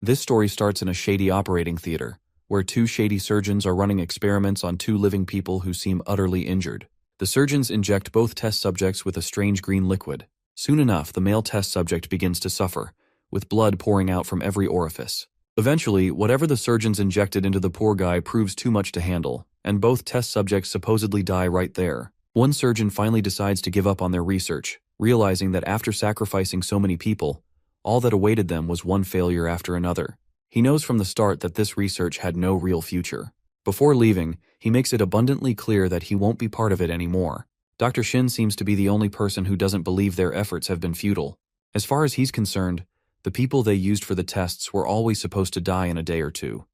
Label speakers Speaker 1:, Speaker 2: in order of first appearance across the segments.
Speaker 1: This story starts in a shady operating theater, where two shady surgeons are running experiments on two living people who seem utterly injured. The surgeons inject both test subjects with a strange green liquid. Soon enough, the male test subject begins to suffer, with blood pouring out from every orifice. Eventually, whatever the surgeons injected into the poor guy proves too much to handle, and both test subjects supposedly die right there. One surgeon finally decides to give up on their research, realizing that after sacrificing so many people, all that awaited them was one failure after another. He knows from the start that this research had no real future. Before leaving, he makes it abundantly clear that he won't be part of it anymore. Dr. Shin seems to be the only person who doesn't believe their efforts have been futile. As far as he's concerned, the people they used for the tests were always supposed to die in a day or two.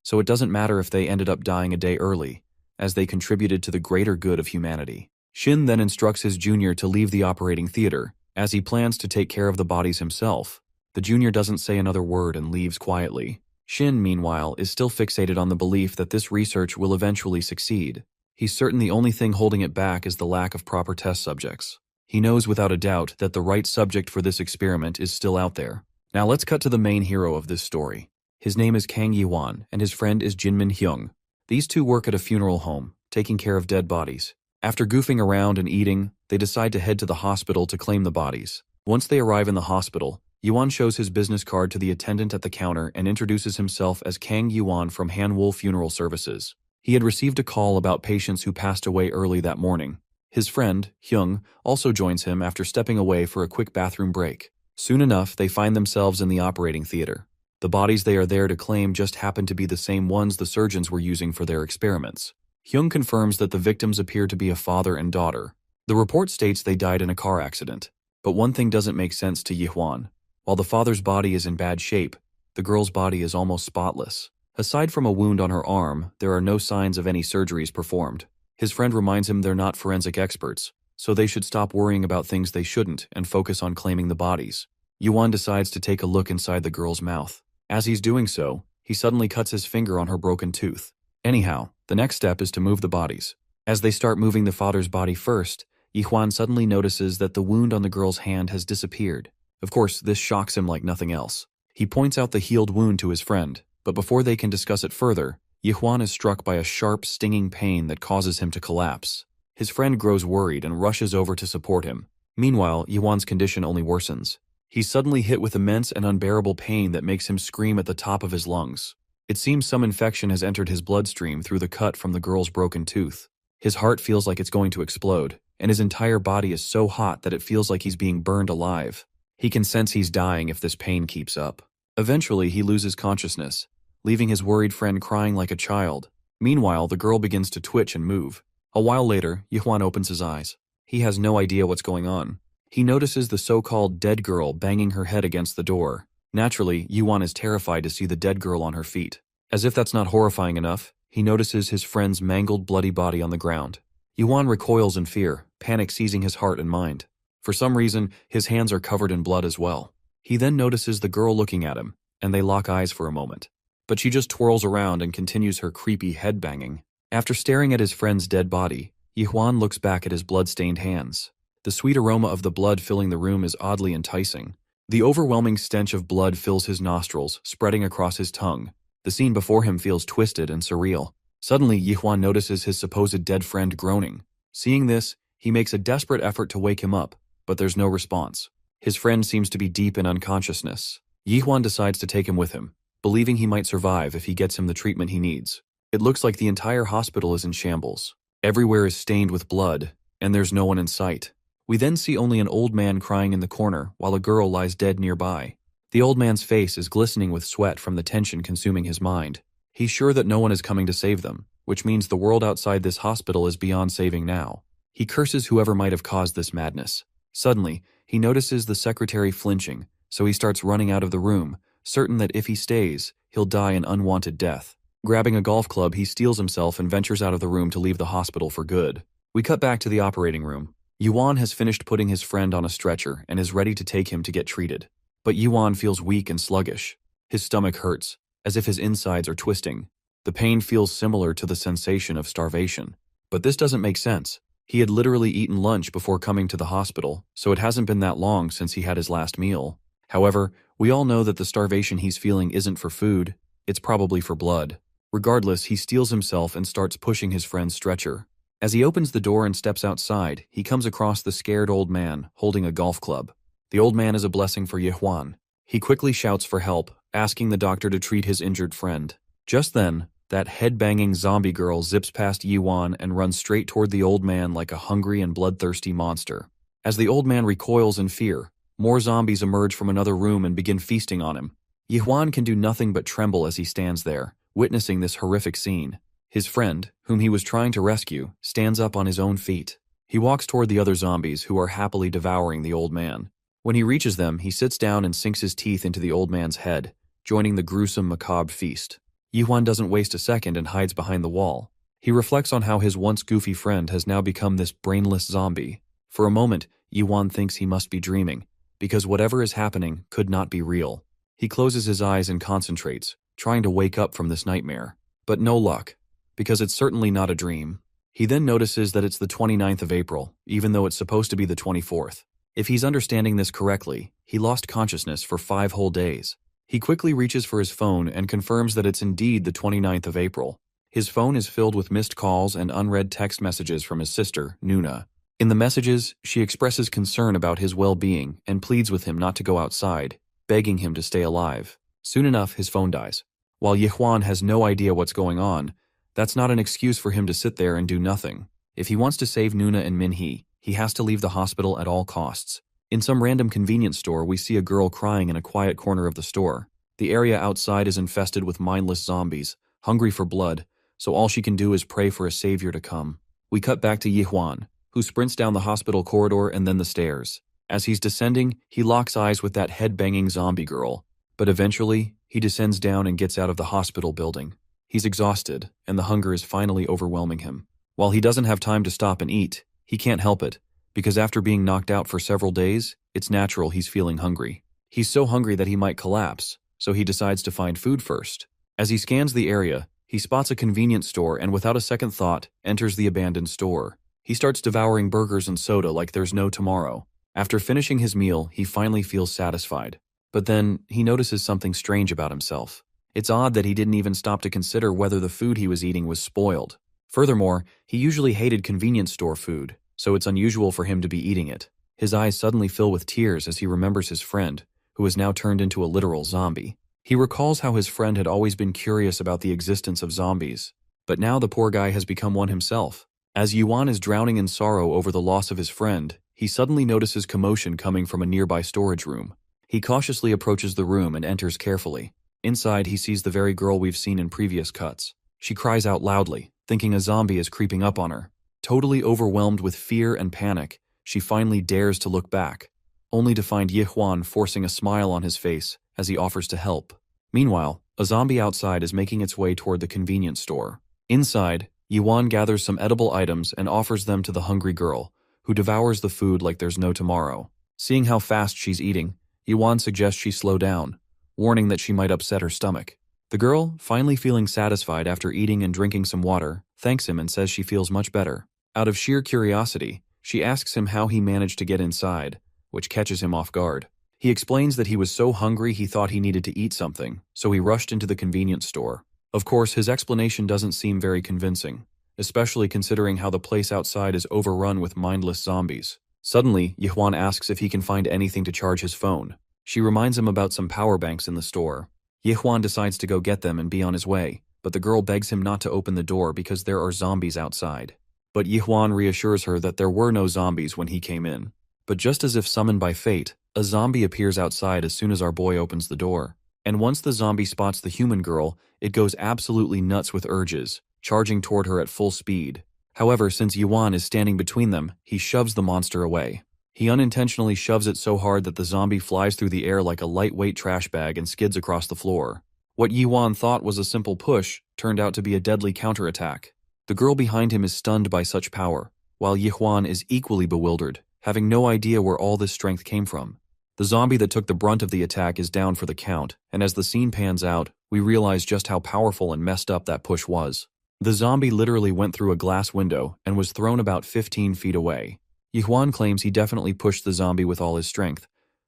Speaker 1: So it doesn't matter if they ended up dying a day early, as they contributed to the greater good of humanity. Shin then instructs his junior to leave the operating theater, as he plans to take care of the bodies himself. The junior doesn't say another word and leaves quietly. Shin, meanwhile, is still fixated on the belief that this research will eventually succeed. He's certain the only thing holding it back is the lack of proper test subjects. He knows without a doubt that the right subject for this experiment is still out there. Now let's cut to the main hero of this story. His name is Kang Yi-won, and his friend is Jinmin Hyung. These two work at a funeral home, taking care of dead bodies. After goofing around and eating, they decide to head to the hospital to claim the bodies. Once they arrive in the hospital, Yuan shows his business card to the attendant at the counter and introduces himself as Kang Yuan from Hanwoo Funeral Services. He had received a call about patients who passed away early that morning. His friend, Hyung, also joins him after stepping away for a quick bathroom break. Soon enough, they find themselves in the operating theater. The bodies they are there to claim just happen to be the same ones the surgeons were using for their experiments. Hyung confirms that the victims appear to be a father and daughter. The report states they died in a car accident. But one thing doesn't make sense to Yi-hwan. While the father's body is in bad shape, the girl's body is almost spotless. Aside from a wound on her arm, there are no signs of any surgeries performed. His friend reminds him they're not forensic experts, so they should stop worrying about things they shouldn't and focus on claiming the bodies. Yuan decides to take a look inside the girl's mouth. As he's doing so, he suddenly cuts his finger on her broken tooth. Anyhow, the next step is to move the bodies. As they start moving the father's body first, Yi-hwan suddenly notices that the wound on the girl's hand has disappeared. Of course, this shocks him like nothing else. He points out the healed wound to his friend, but before they can discuss it further, Yi-hwan is struck by a sharp, stinging pain that causes him to collapse. His friend grows worried and rushes over to support him. Meanwhile, Yi-hwan's condition only worsens. He's suddenly hit with immense and unbearable pain that makes him scream at the top of his lungs. It seems some infection has entered his bloodstream through the cut from the girl's broken tooth. His heart feels like it's going to explode, and his entire body is so hot that it feels like he's being burned alive. He can sense he's dying if this pain keeps up. Eventually, he loses consciousness, leaving his worried friend crying like a child. Meanwhile, the girl begins to twitch and move. A while later, Yi-hwan opens his eyes. He has no idea what's going on. He notices the so-called dead girl banging her head against the door. Naturally, Yi-hwan is terrified to see the dead girl on her feet. As if that's not horrifying enough, he notices his friend's mangled, bloody body on the ground. Yi-hwan recoils in fear, panic seizing his heart and mind. For some reason, his hands are covered in blood as well. He then notices the girl looking at him, and they lock eyes for a moment. But she just twirls around and continues her creepy head banging. After staring at his friend's dead body, Yi-hwan looks back at his blood-stained hands. The sweet aroma of the blood filling the room is oddly enticing. The overwhelming stench of blood fills his nostrils, spreading across his tongue. The scene before him feels twisted and surreal. Suddenly, Yi-hwan notices his supposed dead friend groaning. Seeing this, he makes a desperate effort to wake him up, but there's no response. His friend seems to be deep in unconsciousness. Yi-hwan decides to take him with him, believing he might survive if he gets him the treatment he needs. It looks like the entire hospital is in shambles. Everywhere is stained with blood, and there's no one in sight. We then see only an old man crying in the corner while a girl lies dead nearby. The old man's face is glistening with sweat from the tension consuming his mind. He's sure that no one is coming to save them, which means the world outside this hospital is beyond saving now. He curses whoever might have caused this madness. Suddenly, he notices the secretary flinching, so he starts running out of the room, certain that if he stays, he'll die an unwanted death. Grabbing a golf club, he steels himself and ventures out of the room to leave the hospital for good. We cut back to the operating room. Yuan has finished putting his friend on a stretcher and is ready to take him to get treated. But Yuan feels weak and sluggish. His stomach hurts, as if his insides are twisting. The pain feels similar to the sensation of starvation. But this doesn't make sense. He had literally eaten lunch before coming to the hospital, so it hasn't been that long since he had his last meal. However, we all know that the starvation he's feeling isn't for food, it's probably for blood. Regardless, he steels himself and starts pushing his friend's stretcher. As he opens the door and steps outside, he comes across the scared old man holding a golf club. The old man is a blessing for Yehwan. He quickly shouts for help, asking the doctor to treat his injured friend. Just then, that head-banging zombie girl zips past Yehwan and runs straight toward the old man like a hungry and bloodthirsty monster. As the old man recoils in fear, more zombies emerge from another room and begin feasting on him. Yehwan can do nothing but tremble as he stands there, witnessing this horrific scene. His friend, whom he was trying to rescue, stands up on his own feet. He walks toward the other zombies who are happily devouring the old man. When he reaches them, he sits down and sinks his teeth into the old man's head, joining the gruesome, macabre feast. Yehwan doesn't waste a second and hides behind the wall. He reflects on how his once goofy friend has now become this brainless zombie. For a moment, Yehwan thinks he must be dreaming, because whatever is happening could not be real. He closes his eyes and concentrates, trying to wake up from this nightmare. But no luck, because it's certainly not a dream. He then notices that it's the 29th of April, even though it's supposed to be the 24th. If he's understanding this correctly, he lost consciousness for 5 whole days. He quickly reaches for his phone and confirms that it's indeed the 29th of April. His phone is filled with missed calls and unread text messages from his sister, Nuna. In the messages, she expresses concern about his well-being and pleads with him not to go outside, begging him to stay alive. Soon enough, his phone dies. While Yehwan has no idea what's going on, that's not an excuse for him to sit there and do nothing. If he wants to save Nuna and Minhee, he has to leave the hospital at all costs. In some random convenience store, we see a girl crying in a quiet corner of the store. The area outside is infested with mindless zombies, hungry for blood, so all she can do is pray for a savior to come. We cut back to Yehwan, who sprints down the hospital corridor and then the stairs. As he's descending, he locks eyes with that head-banging zombie girl. But eventually, he descends down and gets out of the hospital building. He's exhausted, and the hunger is finally overwhelming him. While he doesn't have time to stop and eat, he can't help it, because after being knocked out for several days, it's natural he's feeling hungry. He's so hungry that he might collapse, so he decides to find food first. As he scans the area, he spots a convenience store and without a second thought, enters the abandoned store. He starts devouring burgers and soda like there's no tomorrow. After finishing his meal, he finally feels satisfied. But then, he notices something strange about himself. It's odd that he didn't even stop to consider whether the food he was eating was spoiled. Furthermore, he usually hated convenience store food, so it's unusual for him to be eating it. His eyes suddenly fill with tears as he remembers his friend, who has now turned into a literal zombie. He recalls how his friend had always been curious about the existence of zombies, but now the poor guy has become one himself. As Yuan is drowning in sorrow over the loss of his friend, he suddenly notices commotion coming from a nearby storage room. He cautiously approaches the room and enters carefully. Inside, he sees the very girl we've seen in previous cuts. She cries out loudly, thinking a zombie is creeping up on her. Totally overwhelmed with fear and panic, she finally dares to look back, only to find Yehwan forcing a smile on his face as he offers to help. Meanwhile, a zombie outside is making its way toward the convenience store. Inside, Yehwan gathers some edible items and offers them to the hungry girl, who devours the food like there's no tomorrow. Seeing how fast she's eating, Yehwan suggests she slow down, warning that she might upset her stomach. The girl, finally feeling satisfied after eating and drinking some water, thanks him and says she feels much better. Out of sheer curiosity, she asks him how he managed to get inside, which catches him off guard. He explains that he was so hungry he thought he needed to eat something, so he rushed into the convenience store. Of course, his explanation doesn't seem very convincing, especially considering how the place outside is overrun with mindless zombies. Suddenly, Yehwan asks if he can find anything to charge his phone. She reminds him about some power banks in the store. Yehwan decides to go get them and be on his way, but the girl begs him not to open the door because there are zombies outside. But Yehwan reassures her that there were no zombies when he came in. But just as if summoned by fate, a zombie appears outside as soon as our boy opens the door. And once the zombie spots the human girl, it goes absolutely nuts with urges, charging toward her at full speed. However, since Yehwan is standing between them, he shoves the monster away. He unintentionally shoves it so hard that the zombie flies through the air like a lightweight trash bag and skids across the floor. What Yehwan thought was a simple push turned out to be a deadly counterattack. The girl behind him is stunned by such power, while Yehwan is equally bewildered, having no idea where all this strength came from. The zombie that took the brunt of the attack is down for the count, and as the scene pans out, we realize just how powerful and messed up that push was. The zombie literally went through a glass window and was thrown about 15 feet away. Yehwan claims he definitely pushed the zombie with all his strength,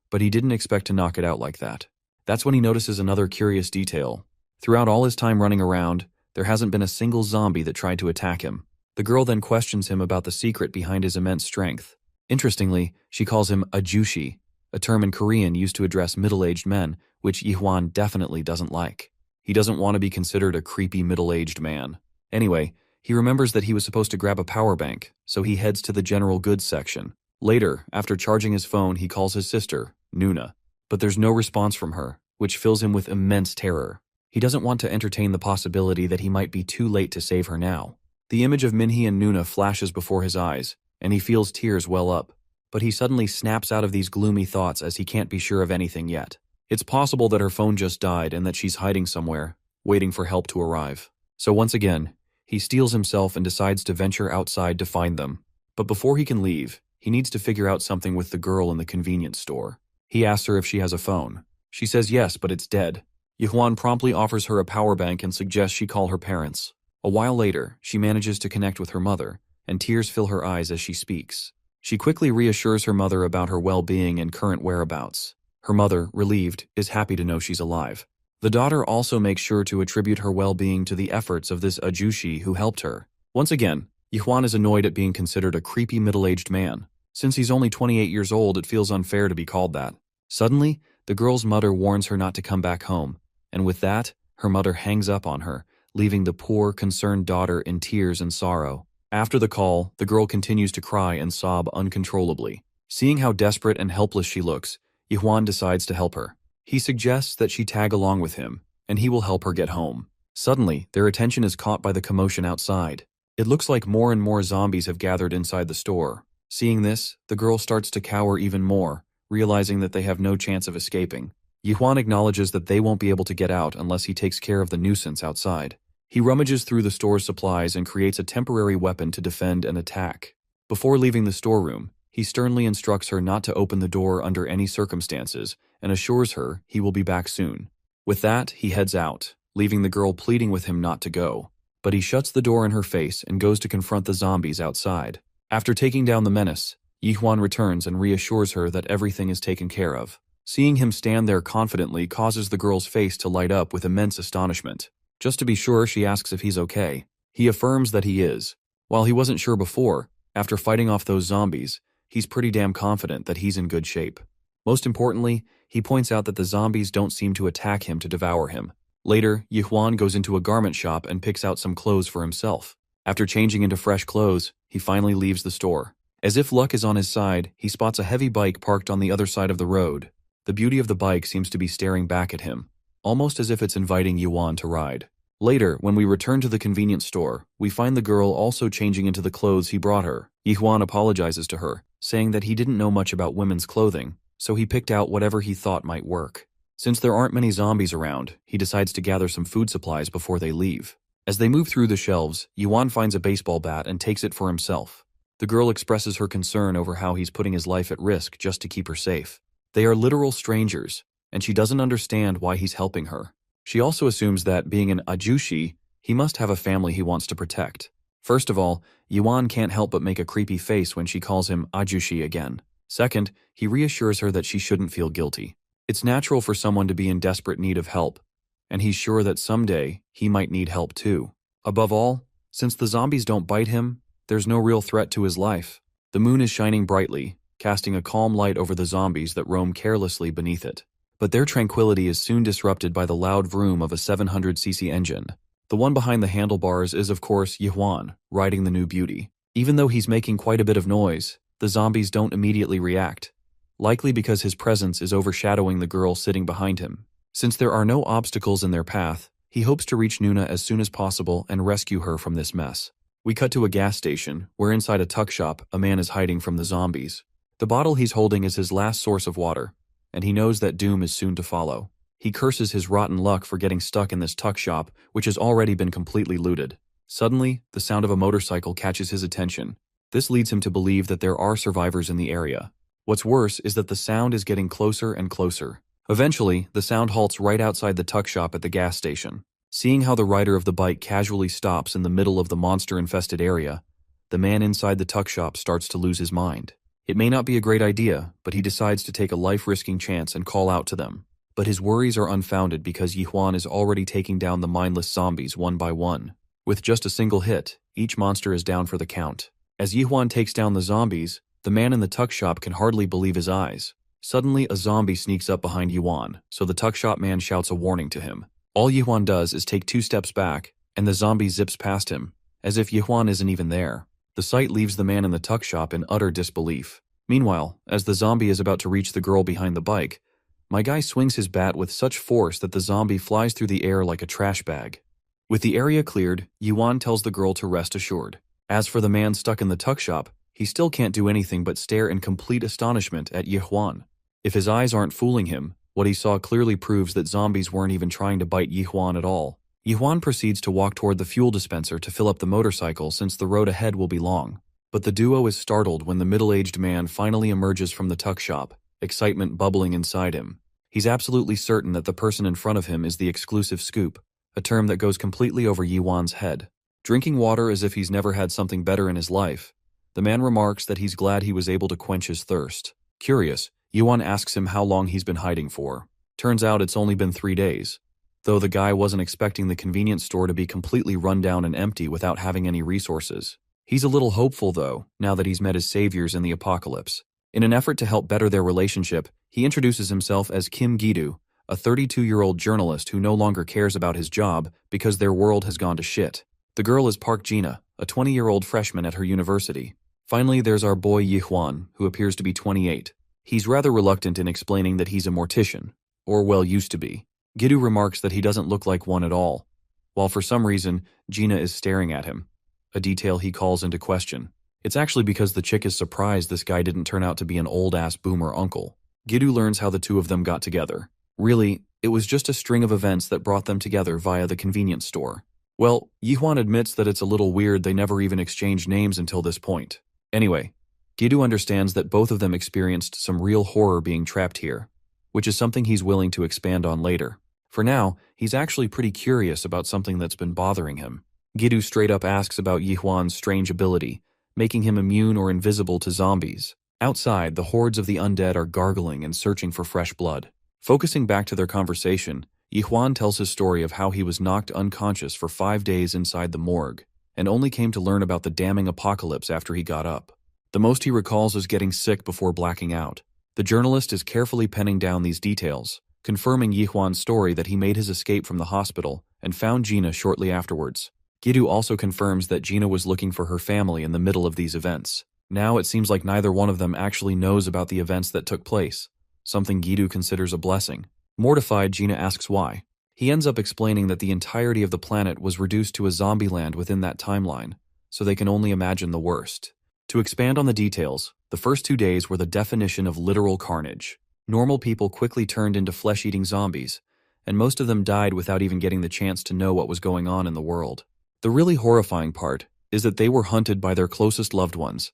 Speaker 1: but he didn't expect to knock it out like that. That's when he notices another curious detail. Throughout all his time running around, there hasn't been a single zombie that tried to attack him. The girl then questions him about the secret behind his immense strength. Interestingly, she calls him ajushi, a term in Korean used to address middle-aged men, which Yihwan definitely doesn't like. He doesn't want to be considered a creepy middle-aged man. Anyway, he remembers that he was supposed to grab a power bank, so he heads to the general goods section. Later, after charging his phone, he calls his sister, Nuna. But there's no response from her, which fills him with immense terror. He doesn't want to entertain the possibility that he might be too late to save her now. The image of Minhee and Nuna flashes before his eyes, and he feels tears well up. But he suddenly snaps out of these gloomy thoughts as he can't be sure of anything yet. It's possible that her phone just died and that she's hiding somewhere, waiting for help to arrive. So once again, he steels himself and decides to venture outside to find them. But before he can leave, he needs to figure out something with the girl in the convenience store. He asks her if she has a phone. She says yes, but it's dead. Yihwan promptly offers her a power bank and suggests she call her parents. A while later, she manages to connect with her mother, and tears fill her eyes as she speaks. She quickly reassures her mother about her well-being and current whereabouts. Her mother, relieved, is happy to know she's alive. The daughter also makes sure to attribute her well-being to the efforts of this ajushi who helped her. Once again, Yihwan is annoyed at being considered a creepy middle-aged man. Since he's only 28 years old, it feels unfair to be called that. Suddenly, the girl's mother warns her not to come back home, and with that, her mother hangs up on her, leaving the poor, concerned daughter in tears and sorrow. After the call, the girl continues to cry and sob uncontrollably. Seeing how desperate and helpless she looks, Yihwan decides to help her. He suggests that she tag along with him, and he will help her get home. Suddenly, their attention is caught by the commotion outside. It looks like more and more zombies have gathered inside the store. Seeing this, the girl starts to cower even more, realizing that they have no chance of escaping. Yihwan acknowledges that they won't be able to get out unless he takes care of the nuisance outside. He rummages through the store's supplies and creates a temporary weapon to defend an attack. Before leaving the storeroom, he sternly instructs her not to open the door under any circumstances and assures her he will be back soon. With that, he heads out, leaving the girl pleading with him not to go. But he shuts the door in her face and goes to confront the zombies outside. After taking down the menace, Yihwan returns and reassures her that everything is taken care of. Seeing him stand there confidently causes the girl's face to light up with immense astonishment. Just to be sure, she asks if he's okay. He affirms that he is. While he wasn't sure before, after fighting off those zombies, he's pretty damn confident that he's in good shape. Most importantly, he points out that the zombies don't seem to attack him to devour him. Later, Yihwan goes into a garment shop and picks out some clothes for himself. After changing into fresh clothes, he finally leaves the store. As if luck is on his side, he spots a heavy bike parked on the other side of the road. The beauty of the bike seems to be staring back at him, almost as if it's inviting Yihwan to ride. Later, when we return to the convenience store, we find the girl also changing into the clothes he brought her. Yihwan apologizes to her, saying that he didn't know much about women's clothing, so he picked out whatever he thought might work. Since there aren't many zombies around, he decides to gather some food supplies before they leave. As they move through the shelves, Yihwan finds a baseball bat and takes it for himself. The girl expresses her concern over how he's putting his life at risk just to keep her safe. They are literal strangers, and she doesn't understand why he's helping her. She also assumes that, being an ajushi, he must have a family he wants to protect. First of all, Yihwan can't help but make a creepy face when she calls him ajushi again. Second, he reassures her that she shouldn't feel guilty. It's natural for someone to be in desperate need of help, and he's sure that someday he might need help too. Above all, since the zombies don't bite him, there's no real threat to his life. The moon is shining brightly, casting a calm light over the zombies that roam carelessly beneath it. But their tranquility is soon disrupted by the loud vroom of a 700cc engine. The one behind the handlebars is, of course, Yihwan, riding the new beauty. Even though he's making quite a bit of noise, the zombies don't immediately react, likely because his presence is overshadowing the girl sitting behind him. Since there are no obstacles in their path, he hopes to reach Nuna as soon as possible and rescue her from this mess. We cut to a gas station, where inside a tuck shop, a man is hiding from the zombies. The bottle he's holding is his last source of water, and he knows that doom is soon to follow. He curses his rotten luck for getting stuck in this tuck shop, which has already been completely looted. Suddenly, the sound of a motorcycle catches his attention. This leads him to believe that there are survivors in the area. What's worse is that the sound is getting closer and closer. Eventually, the sound halts right outside the tuck shop at the gas station. Seeing how the rider of the bike casually stops in the middle of the monster-infested area, the man inside the tuck shop starts to lose his mind. It may not be a great idea, but he decides to take a life-risking chance and call out to them. But his worries are unfounded because Yihuan is already taking down the mindless zombies one by one. With just a single hit, each monster is down for the count. As Yihuan takes down the zombies, the man in the tuck shop can hardly believe his eyes. Suddenly, a zombie sneaks up behind Yihuan, so the tuck shop man shouts a warning to him. All Yihuan does is take 2 steps back, and the zombie zips past him, as if Yihuan isn't even there. The sight leaves the man in the tuck shop in utter disbelief. Meanwhile, as the zombie is about to reach the girl behind the bike, my guy swings his bat with such force that the zombie flies through the air like a trash bag. With the area cleared, Yihuan tells the girl to rest assured. As for the man stuck in the tuck shop, he still can't do anything but stare in complete astonishment at Yihuan. If his eyes aren't fooling him, what he saw clearly proves that zombies weren't even trying to bite Yihuan at all. Yihuan proceeds to walk toward the fuel dispenser to fill up the motorcycle since the road ahead will be long. But the duo is startled when the middle-aged man finally emerges from the tuck shop, excitement bubbling inside him. He's absolutely certain that the person in front of him is the exclusive scoop, a term that goes completely over Yihuan's head. Drinking water as if he's never had something better in his life, the man remarks that he's glad he was able to quench his thirst. Curious, Yihuan asks him how long he's been hiding for. Turns out it's only been 3 days. Though the guy wasn't expecting the convenience store to be completely run down and empty without having any resources. He's a little hopeful though, now that he's met his saviors in the apocalypse. In an effort to help better their relationship, he introduces himself as Kim Gi-do, a 32-year-old journalist who no longer cares about his job because their world has gone to shit. The girl is Park Gina, a 20-year-old freshman at her university. Finally, there's our boy Yihuan, who appears to be 28. He's rather reluctant in explaining that he's a mortician, or well used to be. Gi-do remarks that he doesn't look like one at all, while for some reason, Gina is staring at him, a detail he calls into question. It's actually because the chick is surprised this guy didn't turn out to be an old-ass boomer uncle. Gi-do learns how the two of them got together. Really, it was just a string of events that brought them together via the convenience store. Well, Yihuan admits that it's a little weird they never even exchanged names until this point. Anyway, Gi-do understands that both of them experienced some real horror being trapped here, which is something he's willing to expand on later. For now, he's actually pretty curious about something that's been bothering him. Gi-do straight up asks about Yihuan's strange ability, making him immune or invisible to zombies. Outside, the hordes of the undead are gargling and searching for fresh blood. Focusing back to their conversation, Yihuan tells his story of how he was knocked unconscious for 5 days inside the morgue, and only came to learn about the damning apocalypse after he got up. The most he recalls is getting sick before blacking out. The journalist is carefully penning down these details, confirming Yihuan's story that he made his escape from the hospital and found Gina shortly afterwards. Gi-do also confirms that Gina was looking for her family in the middle of these events. Now it seems like neither one of them actually knows about the events that took place, something Gi-do considers a blessing. Mortified, Gina asks why. He ends up explaining that the entirety of the planet was reduced to a zombie land within that timeline, so they can only imagine the worst. To expand on the details, the first 2 days were the definition of literal carnage. Normal people quickly turned into flesh-eating zombies, and most of them died without even getting the chance to know what was going on in the world. The really horrifying part is that they were hunted by their closest loved ones,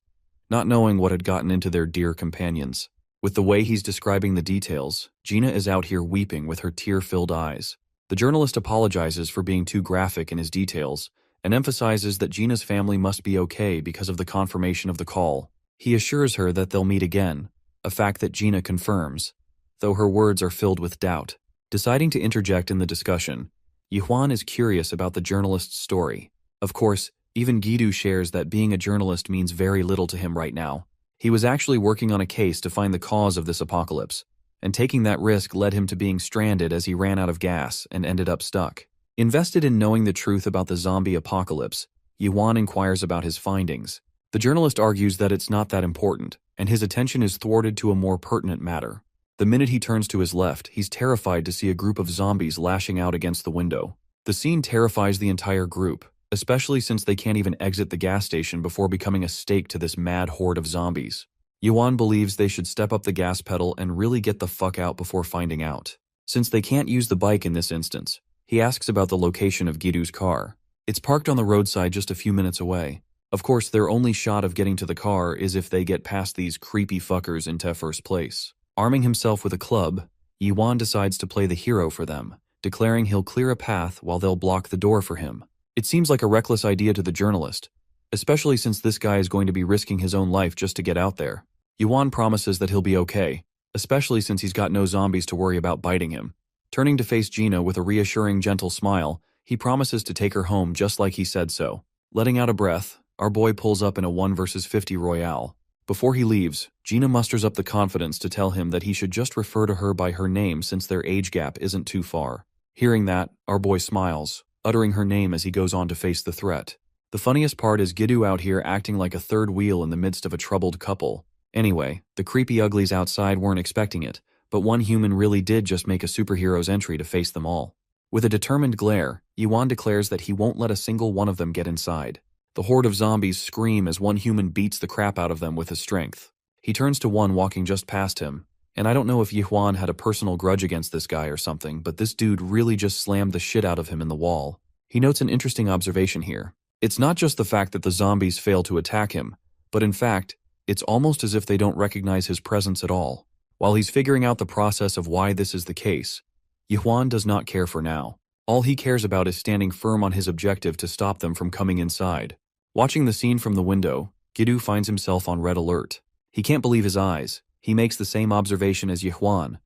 Speaker 1: not knowing what had gotten into their dear companions. With the way he's describing the details, Gina is out here weeping with her tear-filled eyes. The journalist apologizes for being too graphic in his details and emphasizes that Gina's family must be okay because of the confirmation of the call. He assures her that they'll meet again, a fact that Gina confirms, though her words are filled with doubt. Deciding to interject in the discussion, Yihuan is curious about the journalist's story. Of course, even Gi-do shares that being a journalist means very little to him right now. He was actually working on a case to find the cause of this apocalypse, and taking that risk led him to being stranded as he ran out of gas and ended up stuck. Invested in knowing the truth about the zombie apocalypse, Yihuan inquires about his findings. The journalist argues that it's not that important, and his attention is thwarted to a more pertinent matter. The minute he turns to his left, he's terrified to see a group of zombies lashing out against the window. The scene terrifies the entire group, especially since they can't even exit the gas station before becoming a stake to this mad horde of zombies. Yihuan believes they should step up the gas pedal and really get the fuck out before finding out. Since they can't use the bike in this instance, he asks about the location of Gi-do's car. It's parked on the roadside just a few minutes away. Of course, their only shot of getting to the car is if they get past these creepy fuckers into first place. Arming himself with a club, Yihuan decides to play the hero for them, declaring he'll clear a path while they'll block the door for him. It seems like a reckless idea to the journalist, especially since this guy is going to be risking his own life just to get out there. Yuan promises that he'll be okay, especially since he's got no zombies to worry about biting him. Turning to face Gina with a reassuring, gentle smile, he promises to take her home just like he said so. Letting out a breath, our boy pulls up in a 1 versus 50 royale. Before he leaves, Gina musters up the confidence to tell him that he should just refer to her by her name since their age gap isn't too far. Hearing that, our boy smiles, uttering her name as he goes on to face the threat. The funniest part is Gidoo out here acting like a third wheel in the midst of a troubled couple. Anyway, the creepy uglies outside weren't expecting it, but one human really did just make a superhero's entry to face them all. With a determined glare, Yuan declares that he won't let a single one of them get inside. The horde of zombies scream as one human beats the crap out of them with his strength. He turns to one walking just past him, and I don't know if Yuan had a personal grudge against this guy or something, but this dude really just slammed the shit out of him in the wall. He notes an interesting observation here. It's not just the fact that the zombies fail to attack him, but in fact, it's almost as if they don't recognize his presence at all. While he's figuring out the process of why this is the case, Yuan does not care for now. All he cares about is standing firm on his objective to stop them from coming inside. Watching the scene from the window, Gidoo finds himself on red alert. He can't believe his eyes. He makes the same observation as Yuan.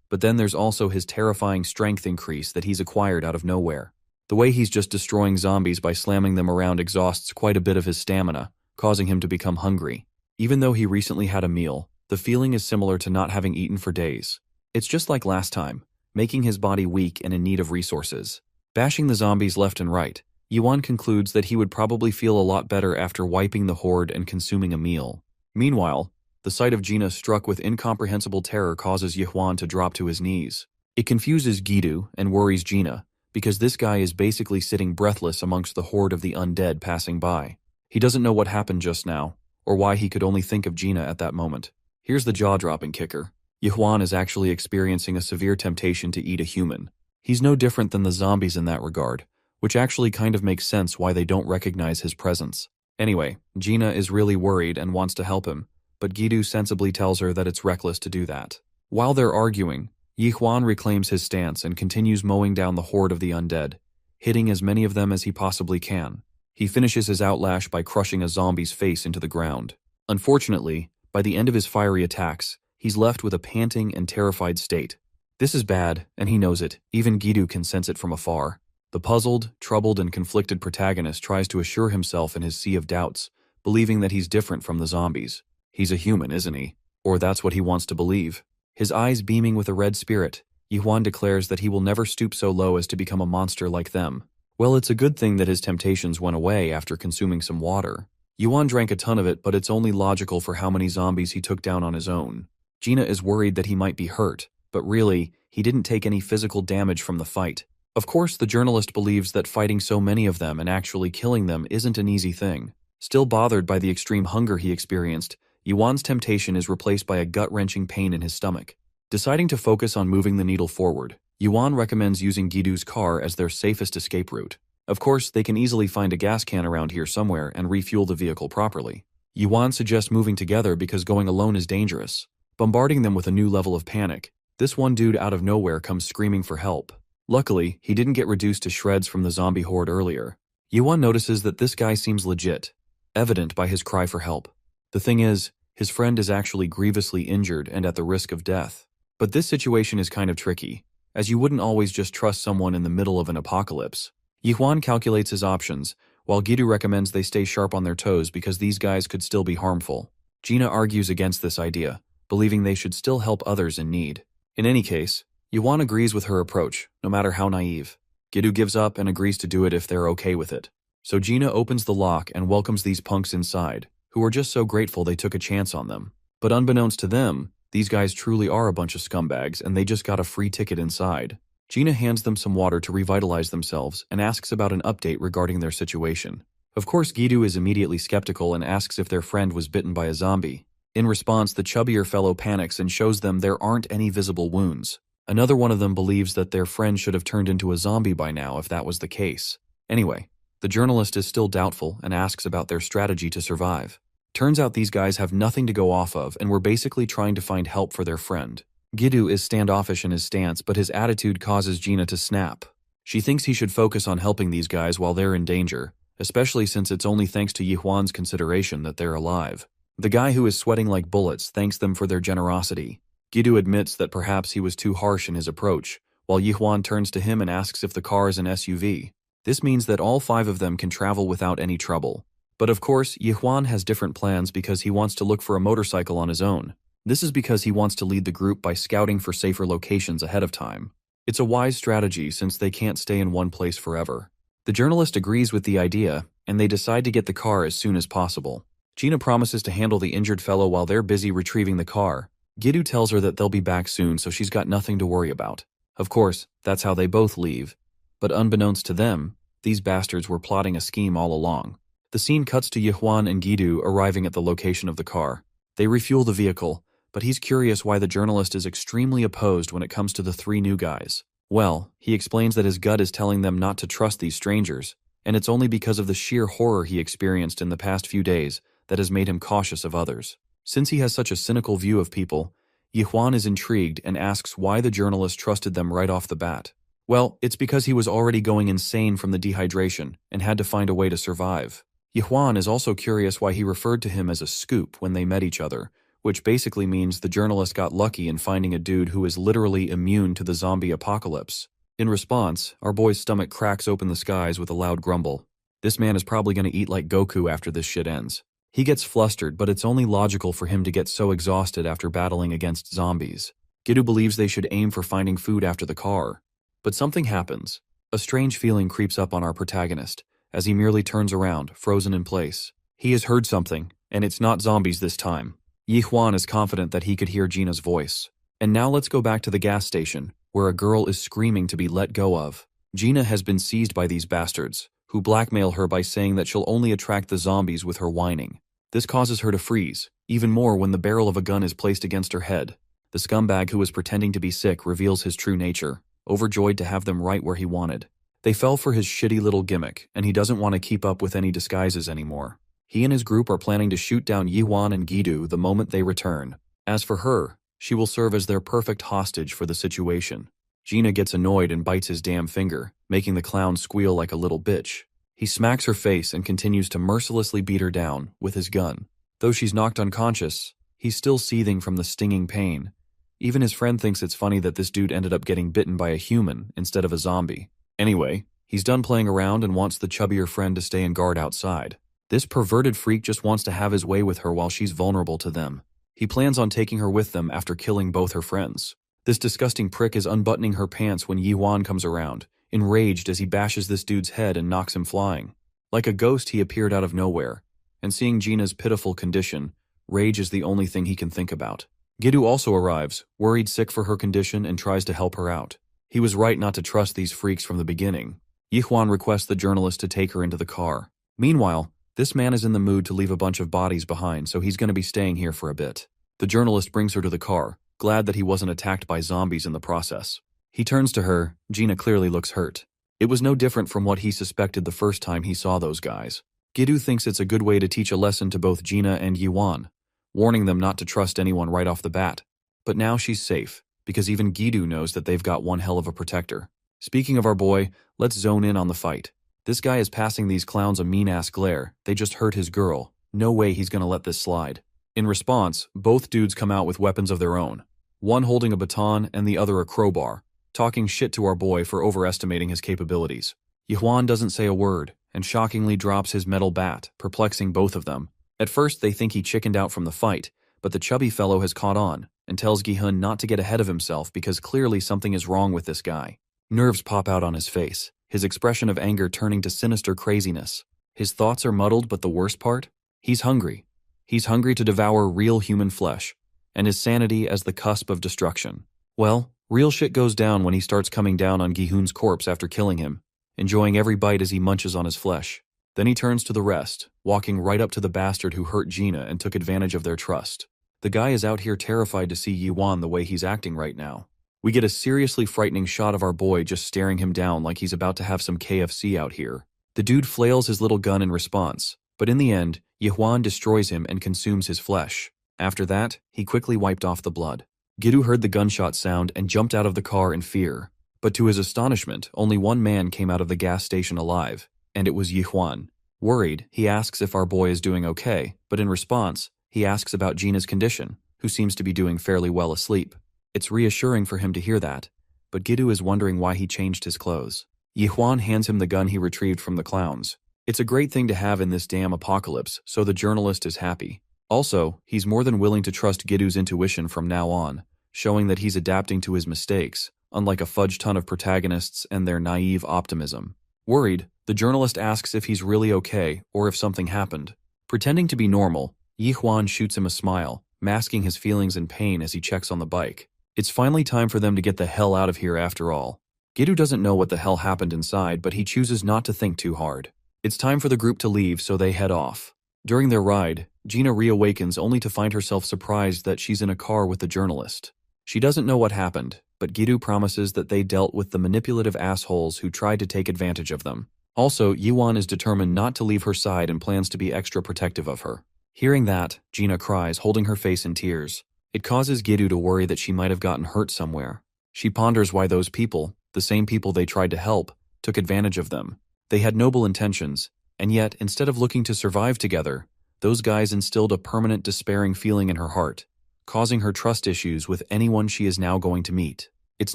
Speaker 1: But then there's also his terrifying strength increase that he's acquired out of nowhere. The way he's just destroying zombies by slamming them around exhausts quite a bit of his stamina, causing him to become hungry. Even though he recently had a meal, the feeling is similar to not having eaten for days. It's just like last time, making his body weak and in need of resources. Bashing the zombies left and right, Yuan concludes that he would probably feel a lot better after wiping the horde and consuming a meal. Meanwhile, the sight of Gina struck with incomprehensible terror causes Yuan to drop to his knees. It confuses Gidoo and worries Gina, because this guy is basically sitting breathless amongst the horde of the undead passing by. He doesn't know what happened just now, or why he could only think of Gina at that moment. Here's the jaw-dropping kicker. Yuan is actually experiencing a severe temptation to eat a human. He's no different than the zombies in that regard, which actually kind of makes sense why they don't recognize his presence. Anyway, Gina is really worried and wants to help him, but Gidoo sensibly tells her that it's reckless to do that. While they're arguing, Yuan reclaims his stance and continues mowing down the horde of the undead, hitting as many of them as he possibly can. He finishes his outlash by crushing a zombie's face into the ground. Unfortunately, by the end of his fiery attacks, he's left with a panting and terrified state. This is bad, and he knows it. Even Gidoo can sense it from afar. The puzzled, troubled, and conflicted protagonist tries to assure himself in his sea of doubts, believing that he's different from the zombies. He's a human, isn't he? Or that's what he wants to believe. His eyes beaming with a red spirit, Yuan declares that he will never stoop so low as to become a monster like them. Well, it's a good thing that his temptations went away after consuming some water. Yuan drank a ton of it, but it's only logical for how many zombies he took down on his own. Gina is worried that he might be hurt, but really, he didn't take any physical damage from the fight. Of course, the journalist believes that fighting so many of them and actually killing them isn't an easy thing. Still bothered by the extreme hunger he experienced, Yuan's temptation is replaced by a gut-wrenching pain in his stomach. Deciding to focus on moving the needle forward, Yuan recommends using Gidoo's car as their safest escape route. Of course, they can easily find a gas can around here somewhere and refuel the vehicle properly. Yuan suggests moving together because going alone is dangerous, bombarding them with a new level of panic. This one dude out of nowhere comes screaming for help. Luckily, he didn't get reduced to shreds from the zombie horde earlier. Yuan notices that this guy seems legit, evident by his cry for help. The thing is, his friend is actually grievously injured and at the risk of death. But this situation is kind of tricky, as you wouldn't always just trust someone in the middle of an apocalypse. Yuan calculates his options, while Gidoo recommends they stay sharp on their toes because these guys could still be harmful. Gina argues against this idea, believing they should still help others in need. In any case, Yuan agrees with her approach, no matter how naive. Gidoo gives up and agrees to do it if they're okay with it. So Gina opens the lock and welcomes these punks inside, who are just so grateful they took a chance on them. But unbeknownst to them, these guys truly are a bunch of scumbags and they just got a free ticket inside. Gina hands them some water to revitalize themselves and asks about an update regarding their situation. Of course, Gidoo is immediately skeptical and asks if their friend was bitten by a zombie. In response, the chubbier fellow panics and shows them there aren't any visible wounds. Another one of them believes that their friend should have turned into a zombie by now if that was the case. Anyway, the journalist is still doubtful and asks about their strategy to survive. Turns out these guys have nothing to go off of and were basically trying to find help for their friend. Gidoo is standoffish in his stance, but his attitude causes Gina to snap. She thinks he should focus on helping these guys while they're in danger, especially since it's only thanks to Yuan's consideration that they're alive. The guy who is sweating like bullets thanks them for their generosity. Gidu admits that perhaps he was too harsh in his approach, while Yihwan turns to him and asks if the car is an SUV. This means that all 5 of them can travel without any trouble. But of course, Yihwan has different plans because he wants to look for a motorcycle on his own. This is because he wants to lead the group by scouting for safer locations ahead of time. It's a wise strategy since they can't stay in one place forever. The journalist agrees with the idea, and they decide to get the car as soon as possible. Gina promises to handle the injured fellow while they're busy retrieving the car. Gidu tells her that they'll be back soon, so she's got nothing to worry about. Of course, that's how they both leave. But unbeknownst to them, these bastards were plotting a scheme all along. The scene cuts to Yihwan and Gidu arriving at the location of the car. They refuel the vehicle, but he's curious why the journalist is extremely opposed when it comes to the 3 new guys. Well, he explains that his gut is telling them not to trust these strangers, and it's only because of the sheer horror he experienced in the past few days that has made him cautious of others. Since he has such a cynical view of people, Yihwan is intrigued and asks why the journalist trusted them right off the bat. Well, it's because he was already going insane from the dehydration and had to find a way to survive. Yihwan is also curious why he referred to him as a scoop when they met each other, which basically means the journalist got lucky in finding a dude who is literally immune to the zombie apocalypse. In response, our boy's stomach cracks open the skies with a loud grumble. This man is probably going to eat like Goku after this shit ends. He gets flustered, but it's only logical for him to get so exhausted after battling against zombies. Gidu believes they should aim for finding food after the car. But something happens. A strange feeling creeps up on our protagonist, as he merely turns around, frozen in place. He has heard something, and it's not zombies this time. Yihwan is confident that he could hear Gina's voice. And now let's go back to the gas station, where a girl is screaming to be let go of. Gina has been seized by these bastards, who blackmail her by saying that she'll only attract the zombies with her whining. This causes her to freeze, even more when the barrel of a gun is placed against her head. The scumbag who was pretending to be sick reveals his true nature, overjoyed to have them right where he wanted. They fell for his shitty little gimmick, and he doesn't want to keep up with any disguises anymore. He and his group are planning to shoot down Yihwan and Gidu the moment they return. As for her, she will serve as their perfect hostage for the situation. Gina gets annoyed and bites his damn finger, making the clown squeal like a little bitch. He smacks her face and continues to mercilessly beat her down with his gun. Though she's knocked unconscious, he's still seething from the stinging pain. Even his friend thinks it's funny that this dude ended up getting bitten by a human instead of a zombie. Anyway, he's done playing around and wants the chubbier friend to stay and guard outside. This perverted freak just wants to have his way with her while she's vulnerable to them. He plans on taking her with them after killing both her friends. This disgusting prick is unbuttoning her pants when Yihwan comes around, enraged as he bashes this dude's head and knocks him flying. Like a ghost, he appeared out of nowhere, and seeing Gina's pitiful condition, rage is the only thing he can think about. Gidu also arrives, worried sick for her condition, and tries to help her out. He was right not to trust these freaks from the beginning. Yihwan requests the journalist to take her into the car. Meanwhile, this man is in the mood to leave a bunch of bodies behind, so he's going to be staying here for a bit. The journalist brings her to the car, glad that he wasn't attacked by zombies in the process. He turns to her. Gina clearly looks hurt. It was no different from what he suspected the first time he saw those guys. Gidu thinks it's a good way to teach a lesson to both Gina and Yihwan, warning them not to trust anyone right off the bat. But now she's safe, because even Gidu knows that they've got one hell of a protector. Speaking of our boy, let's zone in on the fight. This guy is passing these clowns a mean-ass glare. They just hurt his girl. No way he's gonna let this slide. In response, both dudes come out with weapons of their own. One holding a baton and the other a crowbar, talking shit to our boy for overestimating his capabilities. Yihwan doesn't say a word, and shockingly drops his metal bat, perplexing both of them. At first they think he chickened out from the fight, but the chubby fellow has caught on, and tells Gi-hun not to get ahead of himself because clearly something is wrong with this guy. Nerves pop out on his face, his expression of anger turning to sinister craziness. His thoughts are muddled, but the worst part? He's hungry. He's hungry to devour real human flesh, and his sanity as the cusp of destruction. Well, real shit goes down when he starts coming down on Gi-hun's corpse after killing him, enjoying every bite as he munches on his flesh. Then he turns to the rest, walking right up to the bastard who hurt Gina and took advantage of their trust. The guy is out here terrified to see Yihwan the way he's acting right now. We get a seriously frightening shot of our boy just staring him down like he's about to have some KFC out here. The dude flails his little gun in response, but in the end, Yihwan destroys him and consumes his flesh. After that, he quickly wiped off the blood. Gidu heard the gunshot sound and jumped out of the car in fear. But to his astonishment, only one man came out of the gas station alive, and it was Yihwan. Worried, he asks if our boy is doing okay, but in response, He asks about Gina's condition, who seems to be doing fairly well asleep. It's reassuring for him to hear that, but Gidu is wondering why he changed his clothes. Yihwan hands him the gun he retrieved from the clowns. It's a great thing to have in this damn apocalypse, so the journalist is happy. Also, he's more than willing to trust Gidu's intuition from now on, showing that he's adapting to his mistakes, unlike a fudge ton of protagonists and their naive optimism. Worried, the journalist asks if he's really okay or if something happened. Pretending to be normal, Yihwan shoots him a smile, masking his feelings and pain as he checks on the bike. It's finally time for them to get the hell out of here after all. Gidu doesn't know what the hell happened inside, but he chooses not to think too hard. It's time for the group to leave, so they head off. During their ride, Gina reawakens only to find herself surprised that she's in a car with the journalist. She doesn't know what happened, but Gidu promises that they dealt with the manipulative assholes who tried to take advantage of them. Also, Yihwan is determined not to leave her side and plans to be extra protective of her. Hearing that, Gina cries, holding her face in tears. It causes Gidu to worry that she might have gotten hurt somewhere. She ponders why those people, the same people they tried to help, took advantage of them. They had noble intentions, and yet, instead of looking to survive together, those guys instilled a permanent despairing feeling in her heart, causing her trust issues with anyone she is now going to meet. It's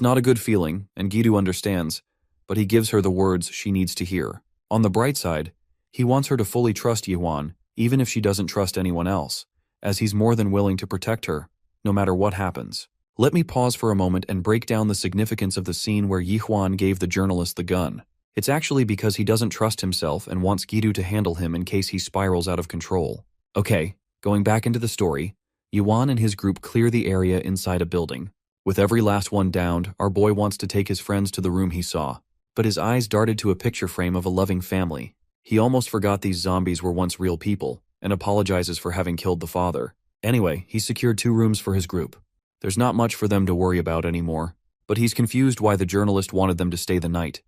Speaker 1: not a good feeling, and Gidu understands, but he gives her the words she needs to hear. On the bright side, he wants her to fully trust Yihwan, even if she doesn't trust anyone else, as he's more than willing to protect her, no matter what happens. Let me pause for a moment and break down the significance of the scene where Yihwan gave the journalist the gun. It's actually because he doesn't trust himself and wants Gidu to handle him in case he spirals out of control. Okay, going back into the story, Yihwan and his group clear the area inside a building. With every last one downed, our boy wants to take his friends to the room he saw, but his eyes darted to a picture frame of a loving family. He almost forgot these zombies were once real people, and apologizes for having killed the father. Anyway, he secured 2 rooms for his group. There's not much for them to worry about anymore, but he's confused why the journalist wanted them to stay the night,